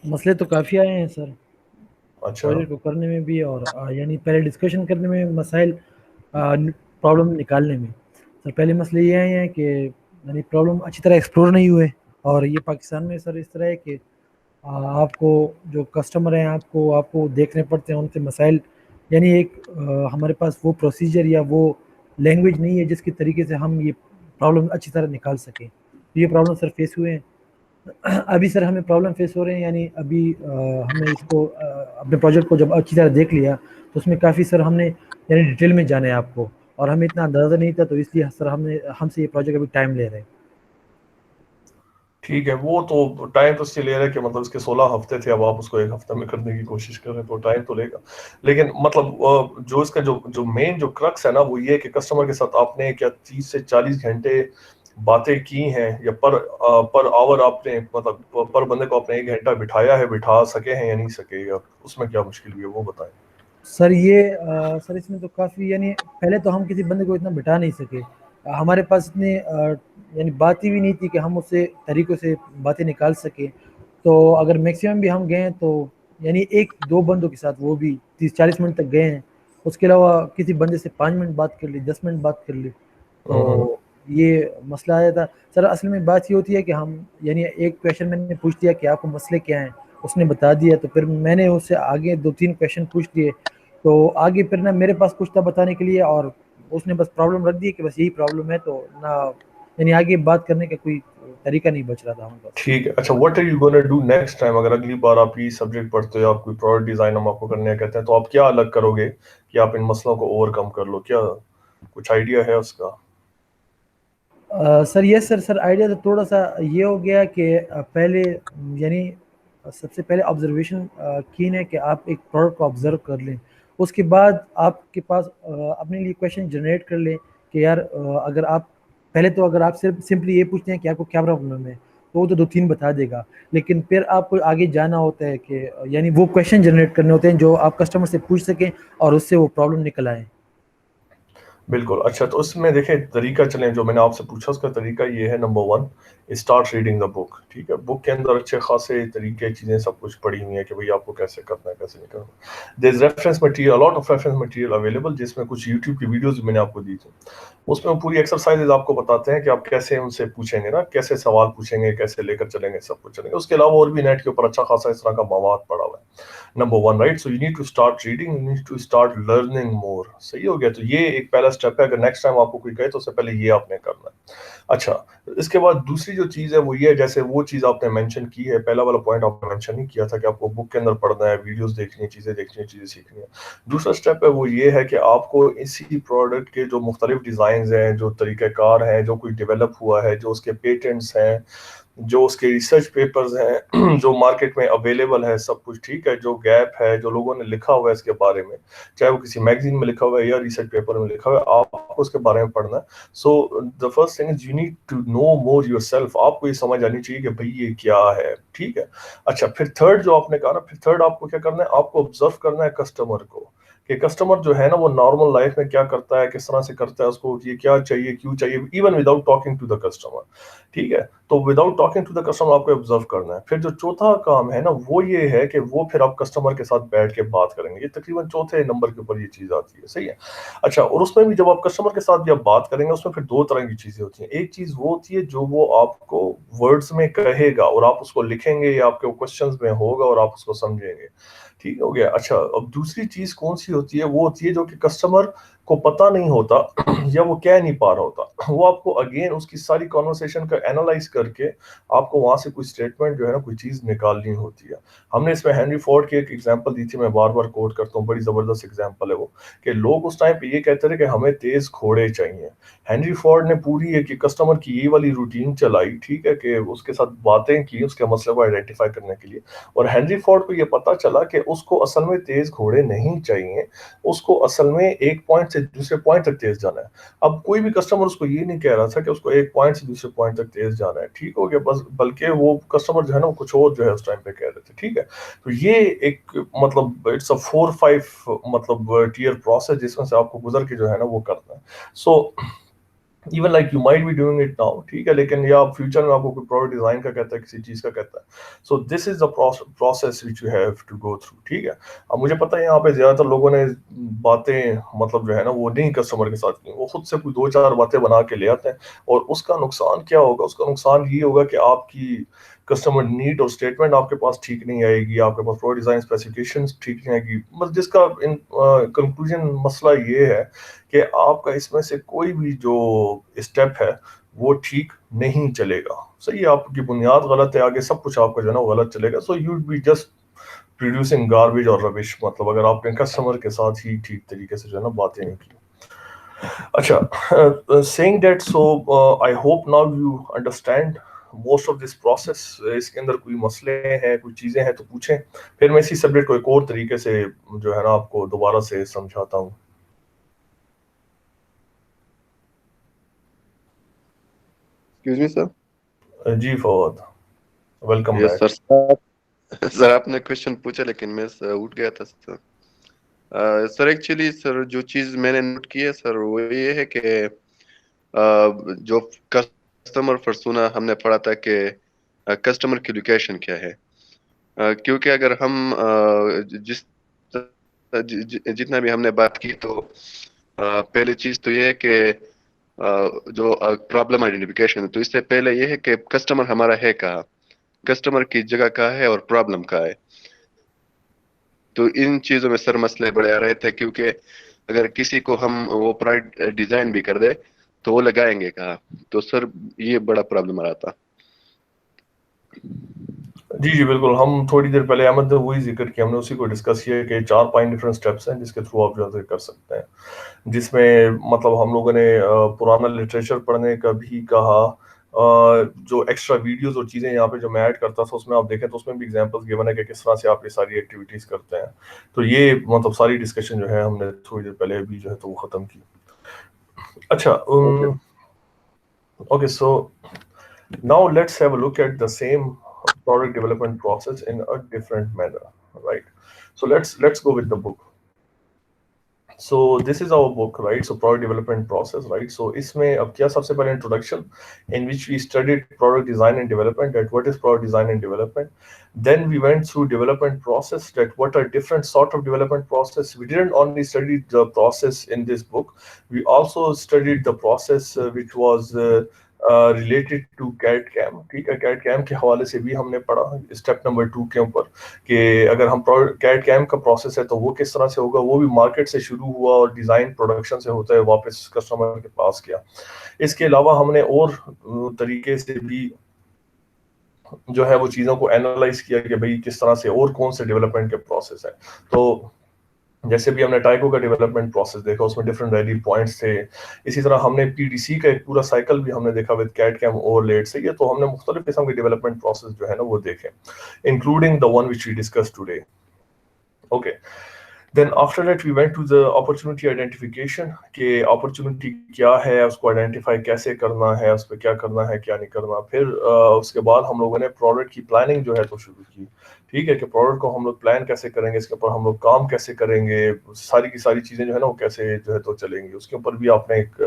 مسئلے تو کافی آئے ہیں سر اچھا پروجیکٹ کو کرنے میں بھی، اور یعنی پہلے ڈسکشن کرنے میں مسائل، پرابلم نکالنے میں. سر پہلے مسئلے یہ آئے ہیں کہ یعنی پرابلم اچھی طرح ایکسپلور نہیں ہوئے، اور یہ پاکستان میں سر اس طرح ہے کہ آپ کو جو کسٹمر ہیں آپ کو دیکھنے پڑتے ہیں ان سے مسائل، یعنی ایک ہمارے پاس وہ پروسیجر یا وہ لینگویج نہیں ہے جس کے طریقے سے ہم یہ پرابلم اچھی طرح نکال سکیں. تو یہ پرابلم سر فیس ہوئے ہیں. ابھی سر ہمیں پرابلم فیس ہو رہے ہیں، یعنی ابھی ہم نے اس کو اپنے پروجیکٹ کو جب اچھی طرح دیکھ لیا تو اس میں کافی سر ہم نے یعنی ڈیٹیل میں جانے آپ کو، اور ہمیں اتنا اندازہ نہیں تھا، تو اس لیے سر ہم سے یہ پروجیکٹ ابھی ٹائم لے رہے ہیں. ٹھیک ہے، وہ تو ٹائم تو اس لیے لے رہا ہے کہ مطلب اس کے 16 ہفتے تھے، اب آپ اس کو 1 ہفتہ میں کرنے کی کوشش کر رہے ہیں تو ٹائم تو لے گا. لیکن مطلب جو اس کا جو مین جو کرکس ہے نا وہ یہ ہے کہ کسٹمر کے ساتھ آپ نے کیا 30 سے 40 گھنٹے باتیں کی ہیں، یا پر آور آپ نے مطلب پر بندے کو آپ نے 1 گھنٹہ بٹھایا ہے، بٹھا سکے ہیں یا نہیں سکے، یا اس میں کیا مشکل ہوئی ہے وہ بتائیں. سر یہ سر اس میں تو کافی یعنی پہلے تو ہم کسی بندے کو اتنا بٹھا نہیں سکے، ہمارے پاس اتنے یعنی باتیں بھی نہیں تھی کہ ہم اس سے طریقوں سے باتیں نکال سکیں. تو اگر میکسیمم بھی ہم گئے ہیں تو یعنی 1-2 بندوں کے ساتھ، وہ بھی 30-40 منٹ تک گئے ہیں. اس کے علاوہ کسی بندے سے 5 منٹ بات کر لی، 10 منٹ بات کر لی، تو یہ مسئلہ آیا تھا. سر اصل میں بات یہ ہوتی ہے کہ ہم یعنی ایک کویشچن میں نے پوچھ دیا کہ آپ کو مسئلے کیا ہیں، اس نے بتا دیا، تو پھر میں نے اس سے آگے 2-3 کویشچن پوچھ دیے، تو آگے پھر نہ میرے پاس کچھ تھا بتانے کے لیے، اور اس نے بس پرابلم رکھ دی کہ بس یہی پرابلم ہے، تو نہ یعنی آگے بات کرنے کا کوئی طریقہ نہیں بچ رہا تھا ہمارے پاس. ٹھیک ہے. اچھا what are you gonna do next time, اگر اگلی بار آپ یہ سبجیکٹ پڑھتے ہو، آپ کوئی پروڈکٹ ڈیزائن ہم آپ کو کرنے کہتے ہیں، تو آپ کیا الگ کرو گے کہ آپ ان مسئلوں کو اوور کم کر لو؟ کیا کچھ آئیڈیا ہے اس کا؟ سر یس سر آئیڈیا تو تھوڑا سا یہ ہو گیا کہ پہلے یعنی سب سے پہلے آبزرویشن کین ہے کہ آپ ایک پروڈکٹ کو آبزرو کر لیں. اس کے بعد آپ کے پاس اپنے لیے کویشچن جنریٹ کر لیں کہ یار اگر آپ پہلے تو اگر آپ صرف سمپلی یہ پوچھتے ہیں کہ آپ کو کیا پرابلم ہے تو وہ تو 2-3 بتا دے گا، لیکن پھر آپ کو آگے جانا ہوتا ہے کہ یعنی وہ کویشچن جنریٹ کرنے ہوتے ہیں جو آپ کسٹمر سے پوچھ سکیں اور اس سے وہ پرابلم نکل آئے. بالکل. اچھا تو اس میں دیکھیں طریقہ چلیں جو میں نے آپ سے پوچھا، اس کا طریقہ یہ ہے. نمبر 1 اسٹارٹ ریڈنگ دا بک. ٹھیک ہے، بک کے اندر اچھے خاصے طریقے چیزیں سب کچھ پڑھی ہوئی ہیں کہ بھئی آپ کو کیسے کرنا ہے کیسے نہیں کرنا. There is reference material, a lot of reference material available, جس میں کچھ یوٹیوب کی ویڈیوز میں نے آپ کو دی تھی. اس میں پوری ایکسرسائز آپ کو بتاتے ہیں کہ آپ کیسے ان سے پوچھیں گے نا، کیسے سوال پوچھیں گے، کیسے لے کر چلیں گے، سب کچھ چلیں گے. اس کے علاوہ اور بھی نیٹ کے اوپر اچھا خاصا اس طرح کا مواد پڑا ہوا ہے. Number 1 right. So you need to start reading, you need to start learning more. صحیح ہو گیا. تو یہ ایک پہلا اسٹیپ ہے. اگر نیکسٹ ٹائم آپ کو کوئی کہے تو اس سے پہلے یہ آپ نے کرنا ہے. اچھا اس کے بعد دوسری جو چیز ہے وہ یہ ہے، جیسے وہ چیز آپ نے مینشن کی ہے، پہلا والا پوائنٹ آپ نے مینشن نہیں کیا تھا کہ آپ کو بک کے اندر پڑھنا ہے، ویڈیوز دیکھنی ہے، چیزیں دیکھنی ہے، چیزیں سیکھنی ہے. دوسرا اسٹیپ ہے وہ یہ ہے کہ آپ کو اسی پروڈکٹ کے جو مختلف ڈیزائنز ہیں، جو طریقہ کار ہیں، جو کوئی ڈیولپ ہوا ہے، جو اس کے پیٹنٹس ہیں، جو اس کے ریسرچ پیپرز ہیں، جو مارکیٹ میں اویلیبل ہے، سب کچھ ٹھیک ہے، جو گیپ ہے، جو لوگوں نے لکھا ہوا ہے اس کے بارے میں، چاہے وہ کسی میگزین میں لکھا ہوا ہے یا ریسرچ پیپر میں لکھا ہوا ہے، آپ کو اس کے بارے میں پڑھنا ہے. So the first thing is you need to know more yourself. آپ کو یہ سمجھ آنی چاہیے کہ بھئی یہ کیا ہے. ٹھیک ہے. اچھا پھر تھرڈ جو آپ نے کہا نا، پھر تھرڈ آپ کو کیا کرنا ہے، آپ کو آبزرو کرنا ہے کسٹمر کو، کہ کسٹمر جو ہے نا وہ نارمل لائف میں کیا کرتا ہے، کس طرح سے کرتا ہے، اس کو یہ کیا چاہیے، کیوں چاہیے، even without talking to the customer. ٹھیک ہے. تو without talking to the customer آپ کو آبزرو کرنا ہے. پھر جو چوتھا کام ہے نا وہ یہ ہے کہ وہ پھر آپ کسٹمر کے ساتھ بیٹھ کے بات کریں گے. یہ تقریباً چوتھے نمبر کے اوپر یہ چیز آتی ہے. صحیح ہے. اچھا اور اس میں بھی جب آپ کسٹمر کے ساتھ بھی آپ بات کریں گے، اس میں پھر 2 طرح کی چیزیں ہوتی ہیں. ایک چیز وہ ہوتی ہے جو وہ آپ کو ورڈز میں کہے گا اور آپ اس کو لکھیں گے یا آپ کے کوشچنز میں ہوگا اور آپ اس کو سمجھیں گے. ٹھیک ہو گیا. اچھا اب دوسری چیز کون سی ہوتی ہے، وہ ہوتی ہے جو کہ کسٹمر کو پتہ نہیں ہوتا یا وہ کہہ نہیں پا رہا ہوتا. وہ آپ کو اگین اس کی ساری کانورسیشن کا اینالائز کر کے آپ کو وہاں سے کوئی اسٹیٹمنٹ جو ہے نا کوئی چیز نکالنی ہوتی ہے. ہم نے اس میں ہینری فورڈ کی ایک ایگزامپل دی تھی، میں بار بار کوٹ کرتا ہوں، بڑی زبردست ایگزامپل ہے وہ، کہ لوگ اس ٹائم پہ یہ کہتے تھے کہ ہمیں تیز گھوڑے چاہیے. ہینری فورڈ نے پوری ایک کسٹمر کی یہ والی روٹین چلائی. ٹھیک ہے، کہ اس کے ساتھ باتیں کی اس کے مسئلے کو آئیڈینٹیفائی کرنے کے لیے. اور ہینری فورڈ کو یہ پتا چلا کہ اس کو اصل میں تیز گھوڑے نہیں چاہیے، اس کو اصل میں 1 پوائنٹ سے سے دوسرے پوائنٹ تک تیز جانا ہے. اب کوئی بھی کسٹمر اس کو یہ نہیں کہہ رہا تھا کہ اس کو ایک پوائنٹ سے دوسرے پوائنٹ تک تیز جانا ہے, ٹھیک ہو گیا, بس بلکہ وہ کسٹمر جو ہے نا وہ کچھ اور جو ہے اس ٹائم پہ کہہ رہے تھے, ٹھیک ہے. تو یہ ایک مطلب اٹس اے 4-5 مطلب ٹیئر پروسیس جس میں سے آپ کو گزر کے جو ہے نا وہ کرنا ہے. So even like you might be doing it now, ٹھیک ہے, لیکن یا فیوچر میں آپ کو کوئی پروڈکٹ ڈیزائن کا کہتا ہے, کسی چیز کا کہتا ہے. So this is the process which you have to go through, ٹھیک ہے. اب مجھے پتہ ہے یہاں پہ زیادہ تر لوگوں نے باتیں مطلب جو ہے نا وہ نہیں کسٹمر کے ساتھ کی, وہ خود سے کوئی 2-4 باتیں بنا کے لے آتے ہیں, اور اس کا نقصان کیا ہوگا, اس کا نقصان یہ ہوگا کہ آپ کی کسٹمر نیڈ اور اسٹیٹمنٹ آپ کے پاس ٹھیک نہیں آئے گی, آپ کے پاس پروڈکٹ ڈیزائن اسپیسیفکیشنز ٹھیک نہیں آئے گی, بس جس کا کنکلوژن مسئلہ یہ ہے کہ آپ کا اس میں سے کوئی بھی جو اسٹیپ ہے وہ ٹھیک نہیں چلے گا. صحیح ہے, آپ کی بنیاد غلط ہے, آگے سب کچھ آپ کا جو ہے نا وہ غلط چلے گا. So you would be just producing garbage اور ربش, مطلب اگر آپ نے کسٹمر کے ساتھ ہی ٹھیک طریقے سے جو ہے نا باتیں نہیں کی. اچھا, seeing that, so I hope now you understand most of this process. اس کے اندر کوئی مسئلے ہیں, کوئی چیزیں ہیں تو پوچھیں, پھر میں اسی سبجیکٹ کو ایک اور طریقے سے جو ہے نا آپ کو دوبارہ سے سمجھاتا ہوں. ایکسکیوز می سر. جی فواد, ویلکم یس بیک. سر. سر آپ نے کوشچن پوچھا لیکن میں اٹھ گیا تھا سر. سر ایکچولی سر جو چیز میں نے نوٹ کی ہے سر وہ یہ ہے کہ جو کسٹمر پرسونا ہم نے پڑھا تھا کہ کسٹمر کی لوکیشن کیا ہے, کیونکہ اگر ہم جتنا بھی ہم نے بات کی تو پہلی چیز تو یہ ہے کہ جو پرابلم آئیڈینٹیفیکیشن, تو اس سے پہلے یہ ہے کہ کسٹمر ہمارا ہے کہاں, کسٹمر کی جگہ کہاں ہے اور پرابلم کہاں ہے. تو ان چیزوں میں سر مسئلے بڑے آ رہے تھے, کیونکہ اگر کسی کو ہم وہ پروڈکٹ ڈیزائن بھی کر دے تو وہ لگائیں گے کہاں, تو سر یہ بڑا پرابلم آ رہا تھا. جی جی بالکل, ہم تھوڑی دیر پہلے احمد نے وہی ذکر کیا, ہم نے اسی کو ڈسکس کیا کہ 4-5 ڈفرینٹ اسٹیپس ہیں جس کے تھرو آپ جو ہے کر سکتے ہیں, جس میں مطلب ہم لوگوں نے پرانا لٹریچر پڑھنے کا بھی کہا, جو ایکسٹرا ویڈیوز اور چیزیں یہاں پہ جو میں ایڈ کرتا تھا اس میں آپ دیکھیں تو اس میں بھی ایگزامپلس گیون ہے کہ کس طرح سے آپ یہ ساری ایکٹیویٹیز کرتے ہیں. تو یہ مطلب ساری ڈسکشن جو ہے ہم نے تھوڑی دیر پہلے بھی جو ہے تو وہ ختم کی. اچھا, okay, so now let's have a look at the same product development process in a different manner, right? So let's go with the book. So this is our book, right? So product development process, right? So isme ab kya sabse pehle introduction in which we studied product design and development, that what is product design and development. Then we went through development process, that what are different sort of development process. We didn't only study the process in this book, we also studied the process which was related to CAT CAM, ٹھیک ہے. Kate came کے حوالے سے بھی ہم نے پڑھا step number 2 کے اوپر کہ اگر ہم کیٹ کیم کا پروسیس ہے تو وہ کس طرح سے ہوگا, وہ بھی مارکیٹ سے شروع ہوا اور ڈیزائن پروڈکشن سے ہوتا ہے واپس کسٹمر کے پاس کیا. اس کے علاوہ ہم نے اور طریقے سے بھی جو ہے وہ چیزوں کو اینالائز کیا کہ بھئی کس طرح سے اور کون سے ڈیولپمنٹ کے پروسیس ہیں. تو جیسے بھی ہم نے ٹائکو کا ڈیولپمنٹ پروسیس دیکھا, اس میں ڈفرینٹ ویلیڈ پوائنٹس تھے. اسی طرح ہم نے پی ڈی سی کا ایک پورا سائیکل بھی ہم نے دیکھا with CAT CAM over lead سے. یہ تو ہم نے مختلف قسم کے ڈیولپمنٹ پروسیس جو ہے نا وہ دیکھے, including the one which we discuss today. Okay, then after that we went to the opportunity identification, کہ اپرچونٹی کیا ہے, اس کو آئیڈینٹیفائی کیسے کرنا ہے, اس پہ کیا کرنا ہے کیا نہیں کرنا. پھر اس کے بعد ہم لوگوں نے پروڈکٹ کی پلاننگ جو ہے تو شروع کی, ٹھیک ہے, کہ پروڈکٹ کو ہم لوگ پلان کیسے کریں گے, اس کے اوپر ہم لوگ کام کیسے کریں گے, ساری کی ساری چیزیں جو ہے نا وہ کیسے جو ہے تو چلیں گی. اس کے اوپر بھی آپ نے ایک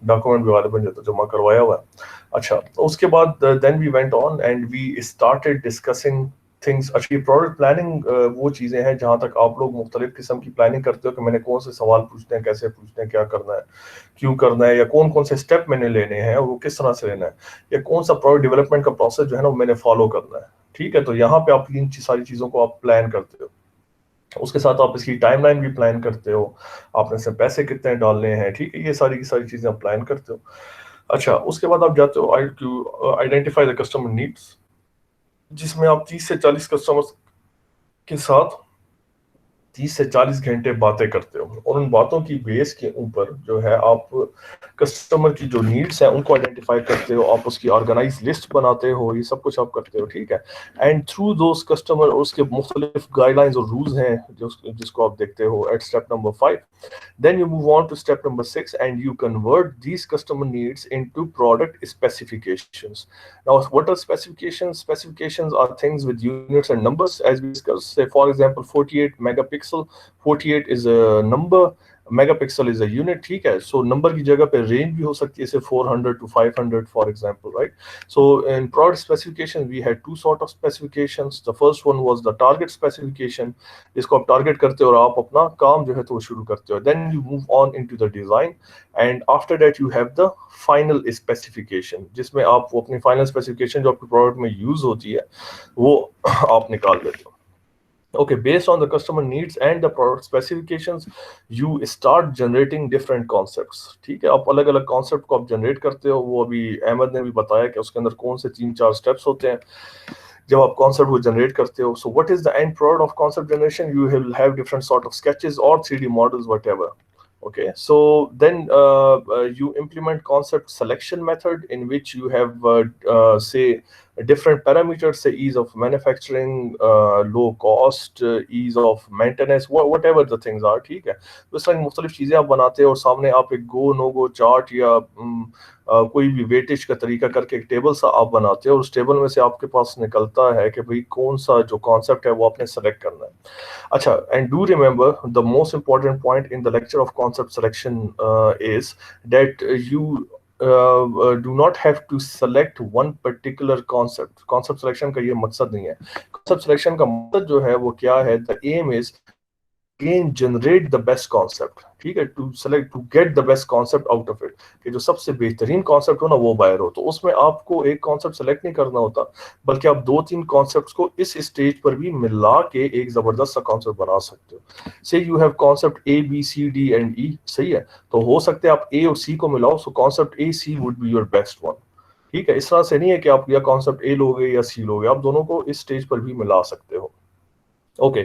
ڈاکومنٹ بھی غالباً جو تو جمع کروایا ہوا ہے. اچھا, اس کے بعد then we went on and we started discussing things. اچھا, پروڈکٹ پلاننگ وہ چیزیں ہیں جہاں تک آپ لوگ مختلف قسم کی پلاننگ کرتے ہو کہ میں نے کون سے سوال پوچھنے ہیں, کیسے پوچھنے ہیں, کیا کرنا ہے, کیوں کرنا ہے, یا کون کون سے اسٹیپ میں نے لینے ہیں اور وہ کس طرح سے لینا ہے, یا کون سا پروڈکٹ ڈیولپمنٹ کا پروسیس جو ہے نا وہ میں نے فالو کرنا ہے, ٹھیک ہے. تو یہاں پہ آپ ان ساری چیزوں کو آپ پلان کرتے ہو, اس کے ساتھ آپ اس کی ٹائم لائن بھی پلان کرتے ہو, آپ نے سے پیسے کتنے ڈالنے ہیں, ٹھیک ہے, یہ ساری کی ساری چیزیں آپ پلان کرتے ہو. اچھا, اس کے بعد آپ جاتے ہو آئیڈینٹیفائی دا کسٹمر نیڈس, جس میں آپ 30 سے 40 کسٹمر کے ساتھ 30 سے 40 گھنٹے باتیں کرتے ہو، اور ان باتوں کی بیس کے اوپر جو ہے آپ کسٹمر کی جو نیڈس ہیں ان کو آئیڈینٹیفائی کرتے ہو، آپ اس کی آرگنائز لسٹ بناتے ہو، یہ سب کچھ آپ کرتے ہو، ٹھیک ہے. اینڈ تھرو دوز کسٹمر اس کے مختلف گائیڈ لائنز اور رولز ہیں جس کو آپ دیکھتے ہو at step number 5. Then you move on to step number 6 and you convert these customer needs into product specifications. Now, what are specifications? Specifications are things with units and numbers, as we discussed. Say, for example, 48 megapixel. 48 is a number. Megapixel is a unit. ٹھیک ہے. So number کی جگہ پہ range بھی ہو سکتی ہے, say 400 to 500, for example, right? So in product specifications, we had two sort of specifications. The first one was the target specification. اس کو آپ ٹارگیٹ کرتے ہو اور آپ اپنا کام جو ہے تو وہ شروع کرتے ہو. Then you move on into the design and after that you have the final specification, جس میں آپ وہ اپنی فائنل اسپیسیفکیشن جو آپ کے پروڈکٹ میں یوز ہوتی ہے وہ آپ نکال لیتے ہو. Okay, based on the customer needs and the product specifications, you start generating different concepts. ٹھیک ہے, آپ الگ الگ کانسیپٹ کو آپ جنریٹ کرتے ہو. وہ ابھی احمد نے بھی بتایا کہ اس کے اندر کون سے 3-4 اسٹیپس ہوتے ہیں جب آپ کانسیپٹ کو جنریٹ کرتے ہو. So what is the end product of concept generation? You will have different sort of sketches اور 3D models, whatever. Okay, so then you implement concept selection method in which you have say different parameters, say ease of manufacturing, low cost, ease of maintenance, whatever the things are. ٹھیک ہے, تو اس طرح مختلف چیزیں آپ بناتے ہیں اور سامنے آپ ایک گو نو گو چارٹ یا کوئی بھی ویٹیج کا طریقہ کر کے ایک ٹیبل سا آپ بناتے ہیں, اور اس ٹیبل میں سے آپ کے پاس نکلتا ہے کہ بھئی کون سا جو کانسیپٹ ہے وہ آپ نے سلیکٹ کرنا ہے. اچھا, and do remember the most important point in the lecture of concept selection is that you do not have to select one particular concept. Concept selection کا یہ مقصد نہیں ہے. Concept selection کا مقصد جو ہے وہ کیا ہے؟ The aim is again generate the best concept. ٹھیک ہے, to select, to get the best concept out of it, کہ جو سب سے بہترین کانسیپٹ ہو نا وہ باہر ہو. تو اس میں آپ کو ایک کانسیپٹ سلیکٹ نہیں کرنا ہوتا, بلکہ آپ 2-3 کانسیپٹس کو اس اسٹیج پر بھی ملا کے ایک زبردست سا کانسیپٹ بنا سکتے ہو. Say you have concept A B C D and E, صحیح ہے, تو ہو سکتے ہیں آپ اے اور سی کو ملاؤ, so concept A C would be your best one. ٹھیک ہے, اس طرح سے نہیں ہے کہ آپ یا کانسیپٹ اے لوگے یا سی لوگے, آپ دونوں کو اس اسٹیج پر بھی ملا سکتے ہو. Okay,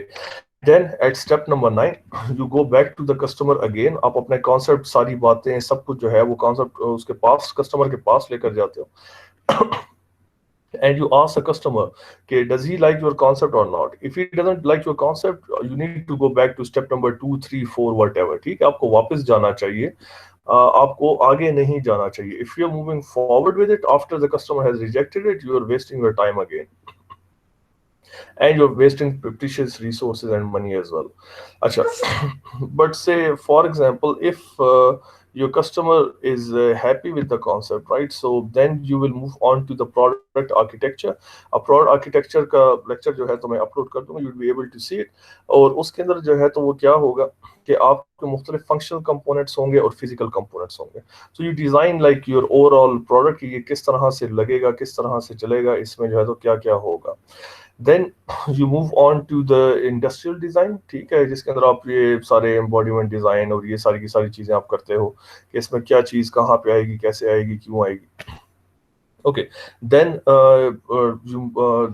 then at step number 9 you go back to the customer again. آپ اپنے کانسیپٹ, ساری باتیں, سب کچھ جو ہے وہ کانسیپٹ اس کے پاس, کسٹمر کے پاس لے کر جاتے ہو. And you ask the customer کہ does he like your concept or not. If he doesn't like your concept, you need to go back to step number 2, 3, 4, whatever. ٹھیک ہے, آپ کو واپس جانا چاہیے, آپ کو آگے نہیں جانا چاہیے. If you're moving forward with it after the customer has rejected it, you are wasting your time again. And you're wasting precious resources and money as well. Acha. But say, for example, if your customer is happy with the concept, right? So then you will move on to the product architecture. A product architecture کا lecture جو ہے تو میں upload کر دوں گا, you'll be able to see it. اور اس کے اندر جو ہے تو وہ کیا ہوگا کہ آپ کے مختلف فنکشنل کمپوننٹس ہوں گے اور فزیکل کمپوننٹس ہوں گے. So you design like your over all product, یہ کس طرح سے لگے گا, کس طرح سے چلے گا, اس میں جو ہے تو کیا کیا ہوگا. Then you move on to the industrial design. ٹھیک ہے, جس کے اندر آپ یہ سارے امبوڈیمنٹ ڈیزائن اور یہ ساری کی ساری چیزیں آپ کرتے ہو کہ اس میں کیا چیز کہاں پہ آئے گی, کیسے آئے گی, کیوں آئے گی. Okay, then the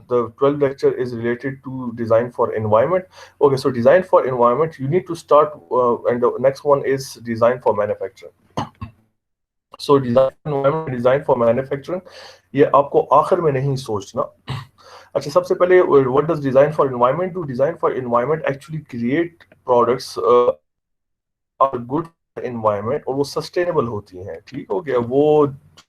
12th lecture is related to design for environment. Okay, so design for environment, you need to start, and the next one is design for manufacturing. So design for environment, design for manufacturing, یہ آپ کو آخر میں نہیں سوچنا. اچھا, سب سے پہلے what does design for environment do? Design for environment actually create products are good environment اور وہ سسٹینیبل ہوتی ہیں. ٹھیک ہو گیا, وہ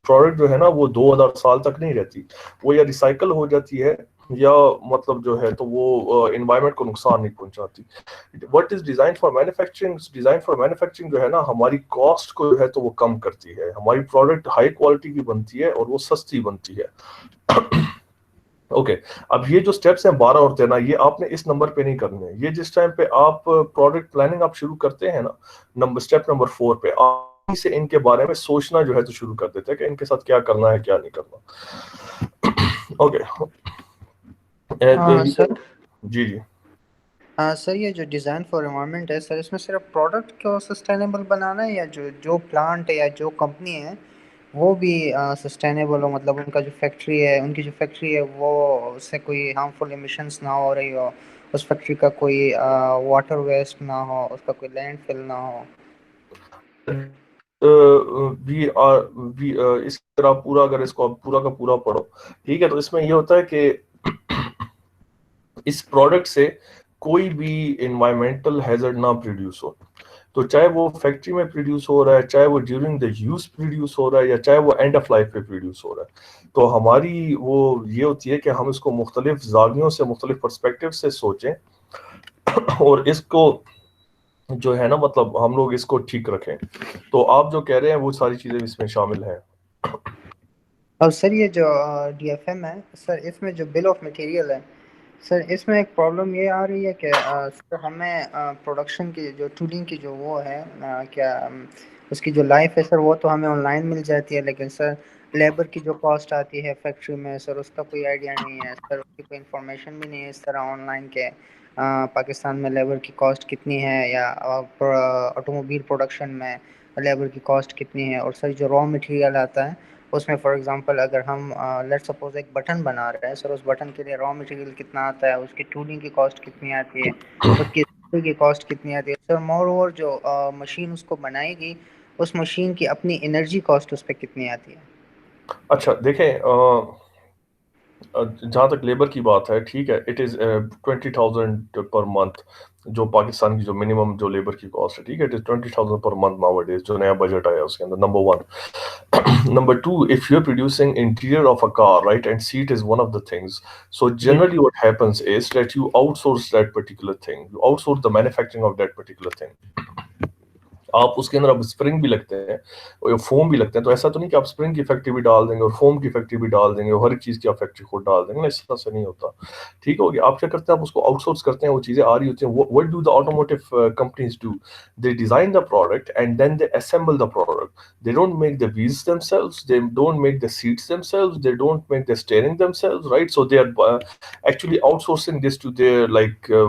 پروڈکٹ جو ہے نا وہ 2000 سال تک نہیں رہتی, وہ یا ریسائیکل ہو جاتی ہے یا مطلب جو ہے تو وہ انوائرمنٹ کو نقصان نہیں پہنچاتی. What is design for manufacturing? Design for manufacturing جو ہے نا ہماری کاسٹ کو جو ہے تو وہ کم کرتی ہے, ہماری پروڈکٹ ہائی کوالٹی کی بنتی ہے اور وہ سستی بنتی ہے. اوکے, اب یہ جو اسٹیپس ہیں 12 اور 13, یہ آپ نے اس نمبر پہ نہیں کرنے ہیں. یہ جس ٹائم پہ آپ پروڈکٹ پلاننگ آپ شروع کرتے ہیں نا, اسٹیپ نمبر 4 پہ آپ سے ان کے بارے میں سوچنا جو ہے تو شروع کر دیتے ہیں کہ ان کے ساتھ کیا کرنا ہے, کیا نہیں کرنا. اوکے سر جی جی سر, یہ جو ڈیزائن فار انوائرمنٹ ہے سر, اس میں صرف پروڈکٹ کو سسٹینیبل بنانا ہے یا جو پلانٹ ہے یا جو کمپنی ہے وہ بھی سسٹینیبل ہو, مطلب ان کا جو فیکٹری ہے, ان کی جو فیکٹری ہے وہ اس سے کوئی ہارمفل ایمیشنس نہ ہو رہی ہو, اس فیکٹری کا کوئی واٹر ویسٹ نہ ہو, اس کا کوئی لینڈ فل نہ ہو. اس طرح پورا اگر اس کو پورا کا پورا پڑھو ٹھیک ہے, تو اس میں یہ ہوتا ہے کہ اس پروڈکٹ سے کوئی بھی انوائرمنٹل ہیزرڈ نہ پروڈیوس ہو. تو چاہے وہ فیکٹری میں پروڈیوس ہو رہا ہے, چاہے وہ ڈیورنگ دا یوز پروڈیوس ہو رہا ہے, یا چاہے وہ اینڈ آف لائف پہ پروڈیوس ہو رہا ہے. تو ہماری وہ یہ ہوتی ہے کہ ہم اس کو مختلف زاویوں سے, مختلف پرسپیکٹیو سے سوچیں, اور اس کو جو ہے نا مطلب ہم لوگ اس کو ٹھیک رکھیں. تو آپ جو کہہ رہے ہیں وہ ساری چیزیں اس میں شامل ہیں. اور سر یہ جو ڈی ایف ایم ہے سر, اس میں جو بل آف مٹیریل ہے سر, اس میں ایک پرابلم یہ آ رہی ہے کہ سر ہمیں پروڈکشن کی جو ٹولنگ کی جو وہ ہے کیا اس کی جو لائف ہے سر, وہ تو ہمیں آن لائن مل جاتی ہے, لیکن سر لیبر کی جو کاسٹ آتی ہے فیکٹری میں سر, اس کا کوئی آئیڈیا نہیں ہے سر, اس کی کوئی انفارمیشن بھی نہیں ہے اس طرح آن لائن کے پاکستان میں لیبر کی کاسٹ کتنی ہے, یا آٹو موبائل پروڈکشن میں لیبر کی کاسٹ کتنی ہے. اور سر جو را مٹیریل آتا ہے اس میں فار ایگزامپل اگر ہم لیٹ سپوز ایک بٹن بنا رہے ہیں سر, اس بٹن کے لیے را مٹیریل کتنا آتا ہے, اس کی ٹولنگ کی کاسٹ کتنی آتی ہے, اس کی کاسٹ کتنی آتی ہے سر. مور اوور جو مشین اس کو بنائے گی, اس مشین کی اپنی انرجی کاسٹ اس پہ کتنی آتی ہے. اچھا دیکھیں, جہاں تک لیبر کی بات ہے ٹھیک ہے, اٹ از 20,000 پر منتھ جو پاکستان کی جو منیمم جو لیبر کی کاسٹ ہے ٹھیک ہے, it is 20,000 per month nowadays, جو نیا بجٹ آیا اس کے اندر. Number 1. Number 2, if you're producing interior of a car, right, and seat is one of the things, so generally what happens is that you outsource that particular thing, you outsource the manufacturing of that particular thing. آپ اس کے اندر اب spring بھی لگتے ہیں اور foam بھی لگتے ہیں, تو ایسا تو نہیں کہ آپ اسپرنگ کی فیکٹری بھی ڈال دیں گے اور فوم کی فیکٹری بھی ڈال دیں گے اور ہر ایک چیز کی آپ فیکٹری خود ڈال دیں گے, اس طرح سے نہیں ہوتا. ٹھیک ہو گیا, آپ کیا کرتے ہیں, آپ اس کو آؤٹ سورس کرتے ہیں, وہ چیزیں آ رہی ہوتی ہیں. what do the automotive companies do? They design the product and then they assemble the product. They don't make the wheels themselves, they don't make the seats themselves, they don't make the steering themselves, right? So they are actually outsourcing this to their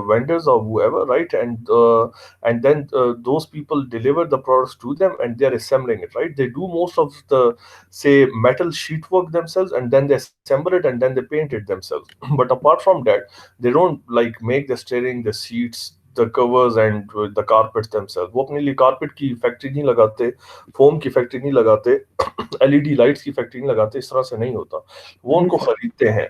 vendors or whoever, right? And then those people deliver the products to them and they are assembling it, right? They do most of the say metal sheet work themselves and then they assemble it and then they paint it themselves. But apart from that, they don't make the steering, the seats, the covers and the carpets themselves. وہ اپنے لیے carpet کی factory نہیں لگاتے, foam کی factory نہیں لگاتے, LED lights کی فیکٹری نہیں لگاتے, اس طرح سے نہیں ہوتا, وہ ان کو خریدتے ہیں.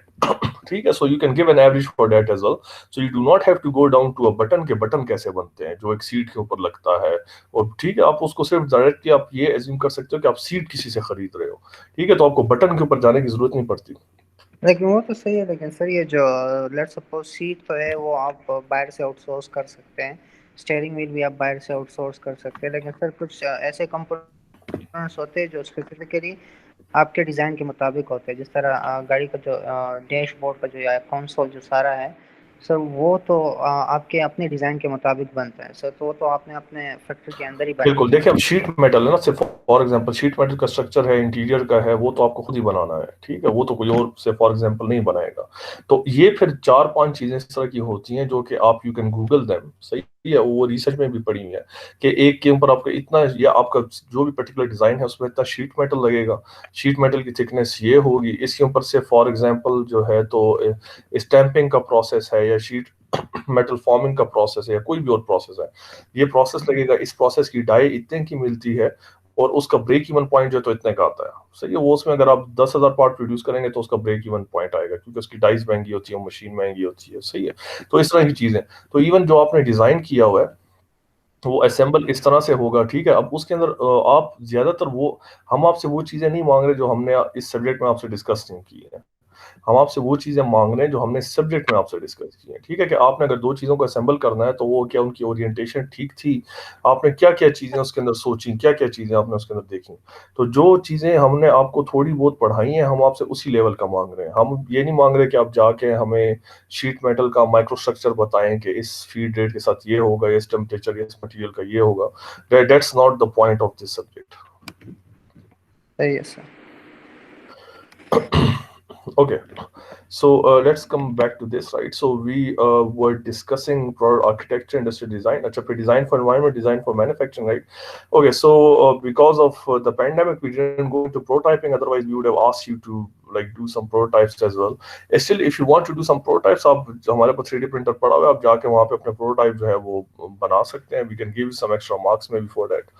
ٹھیک ہے, so you can give an average for that as well. So you do not have to go down to a button کے بٹن کیسے بنتے ہیں جو ایک سیٹ کے اوپر لگتا ہے, اور ٹھیک ہے آپ اس کو صرف ڈائریکٹلی آپ یہ ایزیوم کر سکتے ہو کہ آپ سیٹ کسی سے خرید رہے ہو, ٹھیک ہے, تو آپ کو بٹن کے اوپر جانے کی ضرورت نہیں پڑتی. لیکن وہ تو صحیح ہے, لیکن سر یہ جو لیٹ سپوز سیٹ تو ہے وہ آپ باہر سے آؤٹ سورس کر سکتے ہیں, اسٹیئرنگ ویل بھی آپ باہر سے آؤٹ سورس کر سکتے ہیں, لیکن سر کچھ ایسے کمپوننٹس ہوتے ہیں جو اسپیسیفکلی آپ کے ڈیزائن کے مطابق ہوتے ہیں, جس طرح گاڑی کا جو ڈیش بورڈ کا جو کنسول جو سارا ہے سر, وہ تو آپ کے اپنے ڈیزائن کے مطابق بنتا ہے سر, تو وہ تو آپ نے اپنے فیکٹری کے اندر ہی بنانا بالکل. دیکھیں اب شیٹ میٹل ہے نا, صرف فار ایگزامپل شیٹ میٹل کا اسٹرکچر ہے, انٹیریئر کا ہے, وہ تو آپ کو خود ہی بنانا ہے, ٹھیک ہے, وہ تو کوئی اور سے فار ایگزامپل نہیں بنائے گا. تو یہ پھر 4-5 چیزیں اس طرح کی ہوتی ہیں جو کہ آپ یو کین گوگل دیم, صحیح ہے, وہ ریسرچ میں بھی پڑھی ہوئی ہے کہ ایک کے اوپر آپ کا اتنا, یا آپ کا جو بھی پرٹیکولر ڈیزائن ہے اس میں اتنا شیٹ میٹل لگے گا, شیٹ میٹل کی تھکنیس یہ ہوگی, اس کے اوپر سے فار ایگزامپل جو ہے تو اسٹیمپنگ کا پروسیس ہے, یا شیٹ میٹل فارمنگ کا پروسیس ہے, یا کوئی بھی اور پروسیس ہے, یہ پروسیس لگے گا, اس پروسیس کی ڈائی اتنے کی ملتی ہے اور اس کا بریک ایون پوائنٹ جو ہے تو اتنے کا آتا ہے, صحیح ہے. وہ اس میں اگر آپ 10,000 پارٹ پروڈیوس کریں گے تو اس کا بریک ایون پوائنٹ آئے گا, کیونکہ اس کی ڈائز مہنگی ہوتی ہے, مشین مہنگی ہوتی ہے, صحیح ہے. تو اس طرح کی چیزیں, تو ایون جو آپ نے ڈیزائن کیا ہوا ہے وہ اسمبل اس طرح سے ہوگا, ٹھیک ہے. اب اس کے اندر آپ زیادہ تر وہ, ہم آپ سے وہ چیزیں نہیں مانگ رہے جو ہم نے اس سبجیکٹ میں آپ سے ڈسکس نہیں کی ہیں, ہم آپ سے وہ چیزیں مانگ رہے ہیں جو ہم نے سبجیکٹ میں آپ سے ڈسکس کی ہیں, ٹھیک ہے, کہ آپ نے اگر 2 چیزوں کو اسمبل کرنا ہے تو وہ کیا ان کی اورینٹیشن ٹھیک تھی, آپ نے کیا کیا چیزیں اس کے اندر سوچیں, کیا کیا چیزیں آپ نے اس کے اندر دیکھیں. تو جو چیزیں ہم نے آپ کو تھوڑی بہت پڑھائی ہیں, ہم آپ سے اسی لیول کا مانگ رہے ہیں. ہم یہ نہیں مانگ رہے کہ آپ جا کے ہمیں شیٹ میٹل کا مائکرو اسٹرکچر بتائیں کہ اس فیڈ ریٹ کے ساتھ یہ ہوگا, اس ٹیمپریچر, اس مٹیریل کا یہ ہوگا. That's not the point of this subject. صحیح ہے سر. Okay, so let's come back to this, right? So we were discussing product architecture, industrial design. Acha, फिर design for environment, design for manufacturing, right? Okay, so because of the pandemic, we didn't go into prototyping. Otherwise, we would have asked you to like do some prototypes as well. Still, if you want to do some prototypes, आप हमारे पास 3D printer पड़ा हुआ है, आप जाके वहाँ पे अपने prototype जो है वो बना सकते हैं. We can give you some extra marks maybe for that.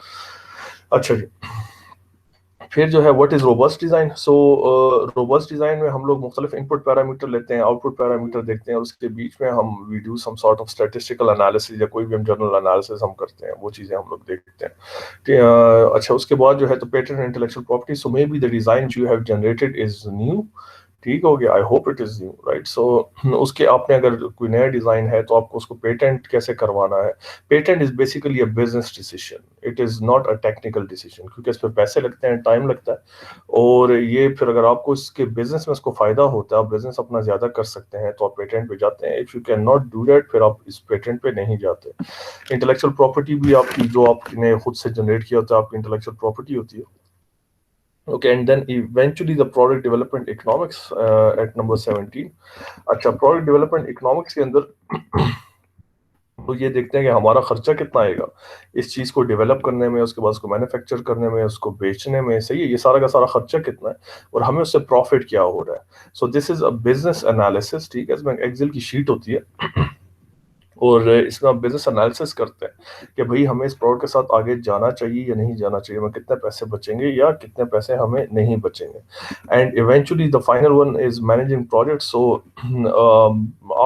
अच्छा जी. फिर जो है what is robust design. So robust design में हम लोग मुख्तलिफ इनपुट पैरामीटर लेते हैं, आउटपुट पैरामीटर देखते हैं, और उसके बीच में हम we do some sort of statistical analysis या कोई भी हम जनरल एनालिसिस हम करते हैं, वो चीज़ें हम लोग देखते हैं. अच्छा, उसके बाद जो है तो patent and intellectual property. So maybe the design you have generated is new. ठीक हो गया, I hope it is new, right. So उसके आपने अगर कोई नया डिज़ाइन है तो आपको उसको पेटेंट कैसे करवाना है. Patent is basically a business decision, it is not a technical decision, क्योंकि इस पर पैसे लगते हैं, टाइम लगता है. और ये फिर अगर आपको इसके बिजनेस में इसको फ़ायदा होता है, आप बिजनेस अपना ज़्यादा कर सकते हैं, तो आप पेटेंट पे जाते हैं. If you can not do that, फिर आप इस पेटेंट पे नहीं जाते. इंटेलेक्चुअल प्रॉपर्टी भी आपकी जो आपने खुद से जनरेट किया होता है, आपकी इंटेलेक्चुअल प्रॉपर्टी होती है. Okay, and then eventually the product development economics at number 17. अच्छा, product development economics के अंदर तो ये देखते हैं कि हमारा खर्चा कितना आएगा इस चीज़ को डेवलप करने में, उसके बाद उसको मैन्युफैक्चर करने में, उसको बेचने में. सही है, ये सारा का सारा खर्चा कितना है और हमें उससे प्रॉफिट क्या हो रहा है. So this is a business analysis. ठीक है, इसमें एक्सेल की शीट होती है और इसमें आप बिजनेस एनालिसिस करते हैं कि भाई हमें इस प्रोडक्ट के साथ आगे जाना चाहिए या नहीं जाना चाहिए, हमें कितने पैसे बचेंगे या कितने पैसे हमें नहीं बचेंगे. And eventually the final one is managing project. So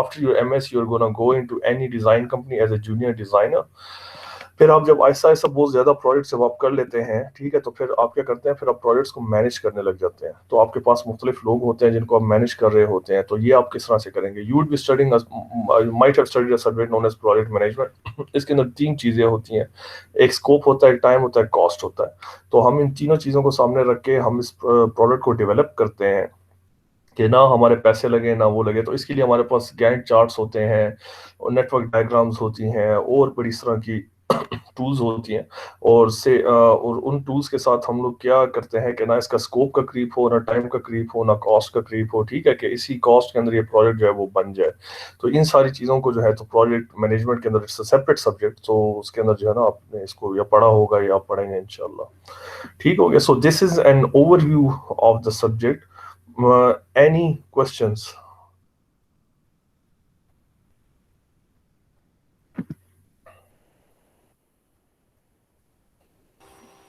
after your MS you are gonna go into any design company as a junior designer. फिर आप जब आहिस्ता आहिस्ता बहुत ज़्यादा प्रोजेक्ट्स जब आप कर लेते हैं, ठीक है, तो फिर आप क्या करते हैं, फिर आप प्रोजेक्ट्स को मैनेज करने लग जाते हैं. तो आपके पास मुख्तलिफ लोग होते हैं जिनको आप मैनेज कर रहे होते हैं. तो ये आप किस तरह से करेंगे. You would be studying, might have studied a subject known as project management. इसके अंदर 3 चीज़ें होती हैं, एक स्कोप होता है, टाइम होता है, कॉस्ट होता है. तो हम इन तीनों चीज़ों को सामने रख के हम इस प्रोडक्ट को डेवलप करते हैं कि ना हमारे पैसे लगे ना वो लगे. तो इसके लिए हमारे पास गैंट चार्ट्स होते हैं, नेटवर्क डायग्राम्स होती हैं, और बड़ी इस तरह की टूल्स होती हैं. और उन टूल्स के साथ हम लोग क्या करते हैं कि ना इसका स्कोप का क्रीप हो, ना टाइम का क्रीप हो, ना कॉस्ट का क्रीप हो. ठीक है, कि इसी कॉस्ट के अंदर ये प्रोजेक्ट जो है वो बन जाए. तो इन सारी चीज़ों को जो है तो प्रोजेक्ट मैनेजमेंट के अंदर इट्स अ सेपरेट सब्जेक्ट. तो उसके अंदर जो है ना आपने इसको या पढ़ा होगा या आप पढ़ेंगे इंशाल्लाह. ठीक हो गया. So this is an overview of the subject. Any questions?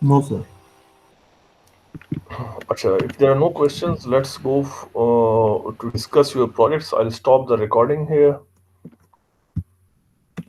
No, sir. Acha, if there are no questions, let's go to discuss your projects. I'll stop the recording here.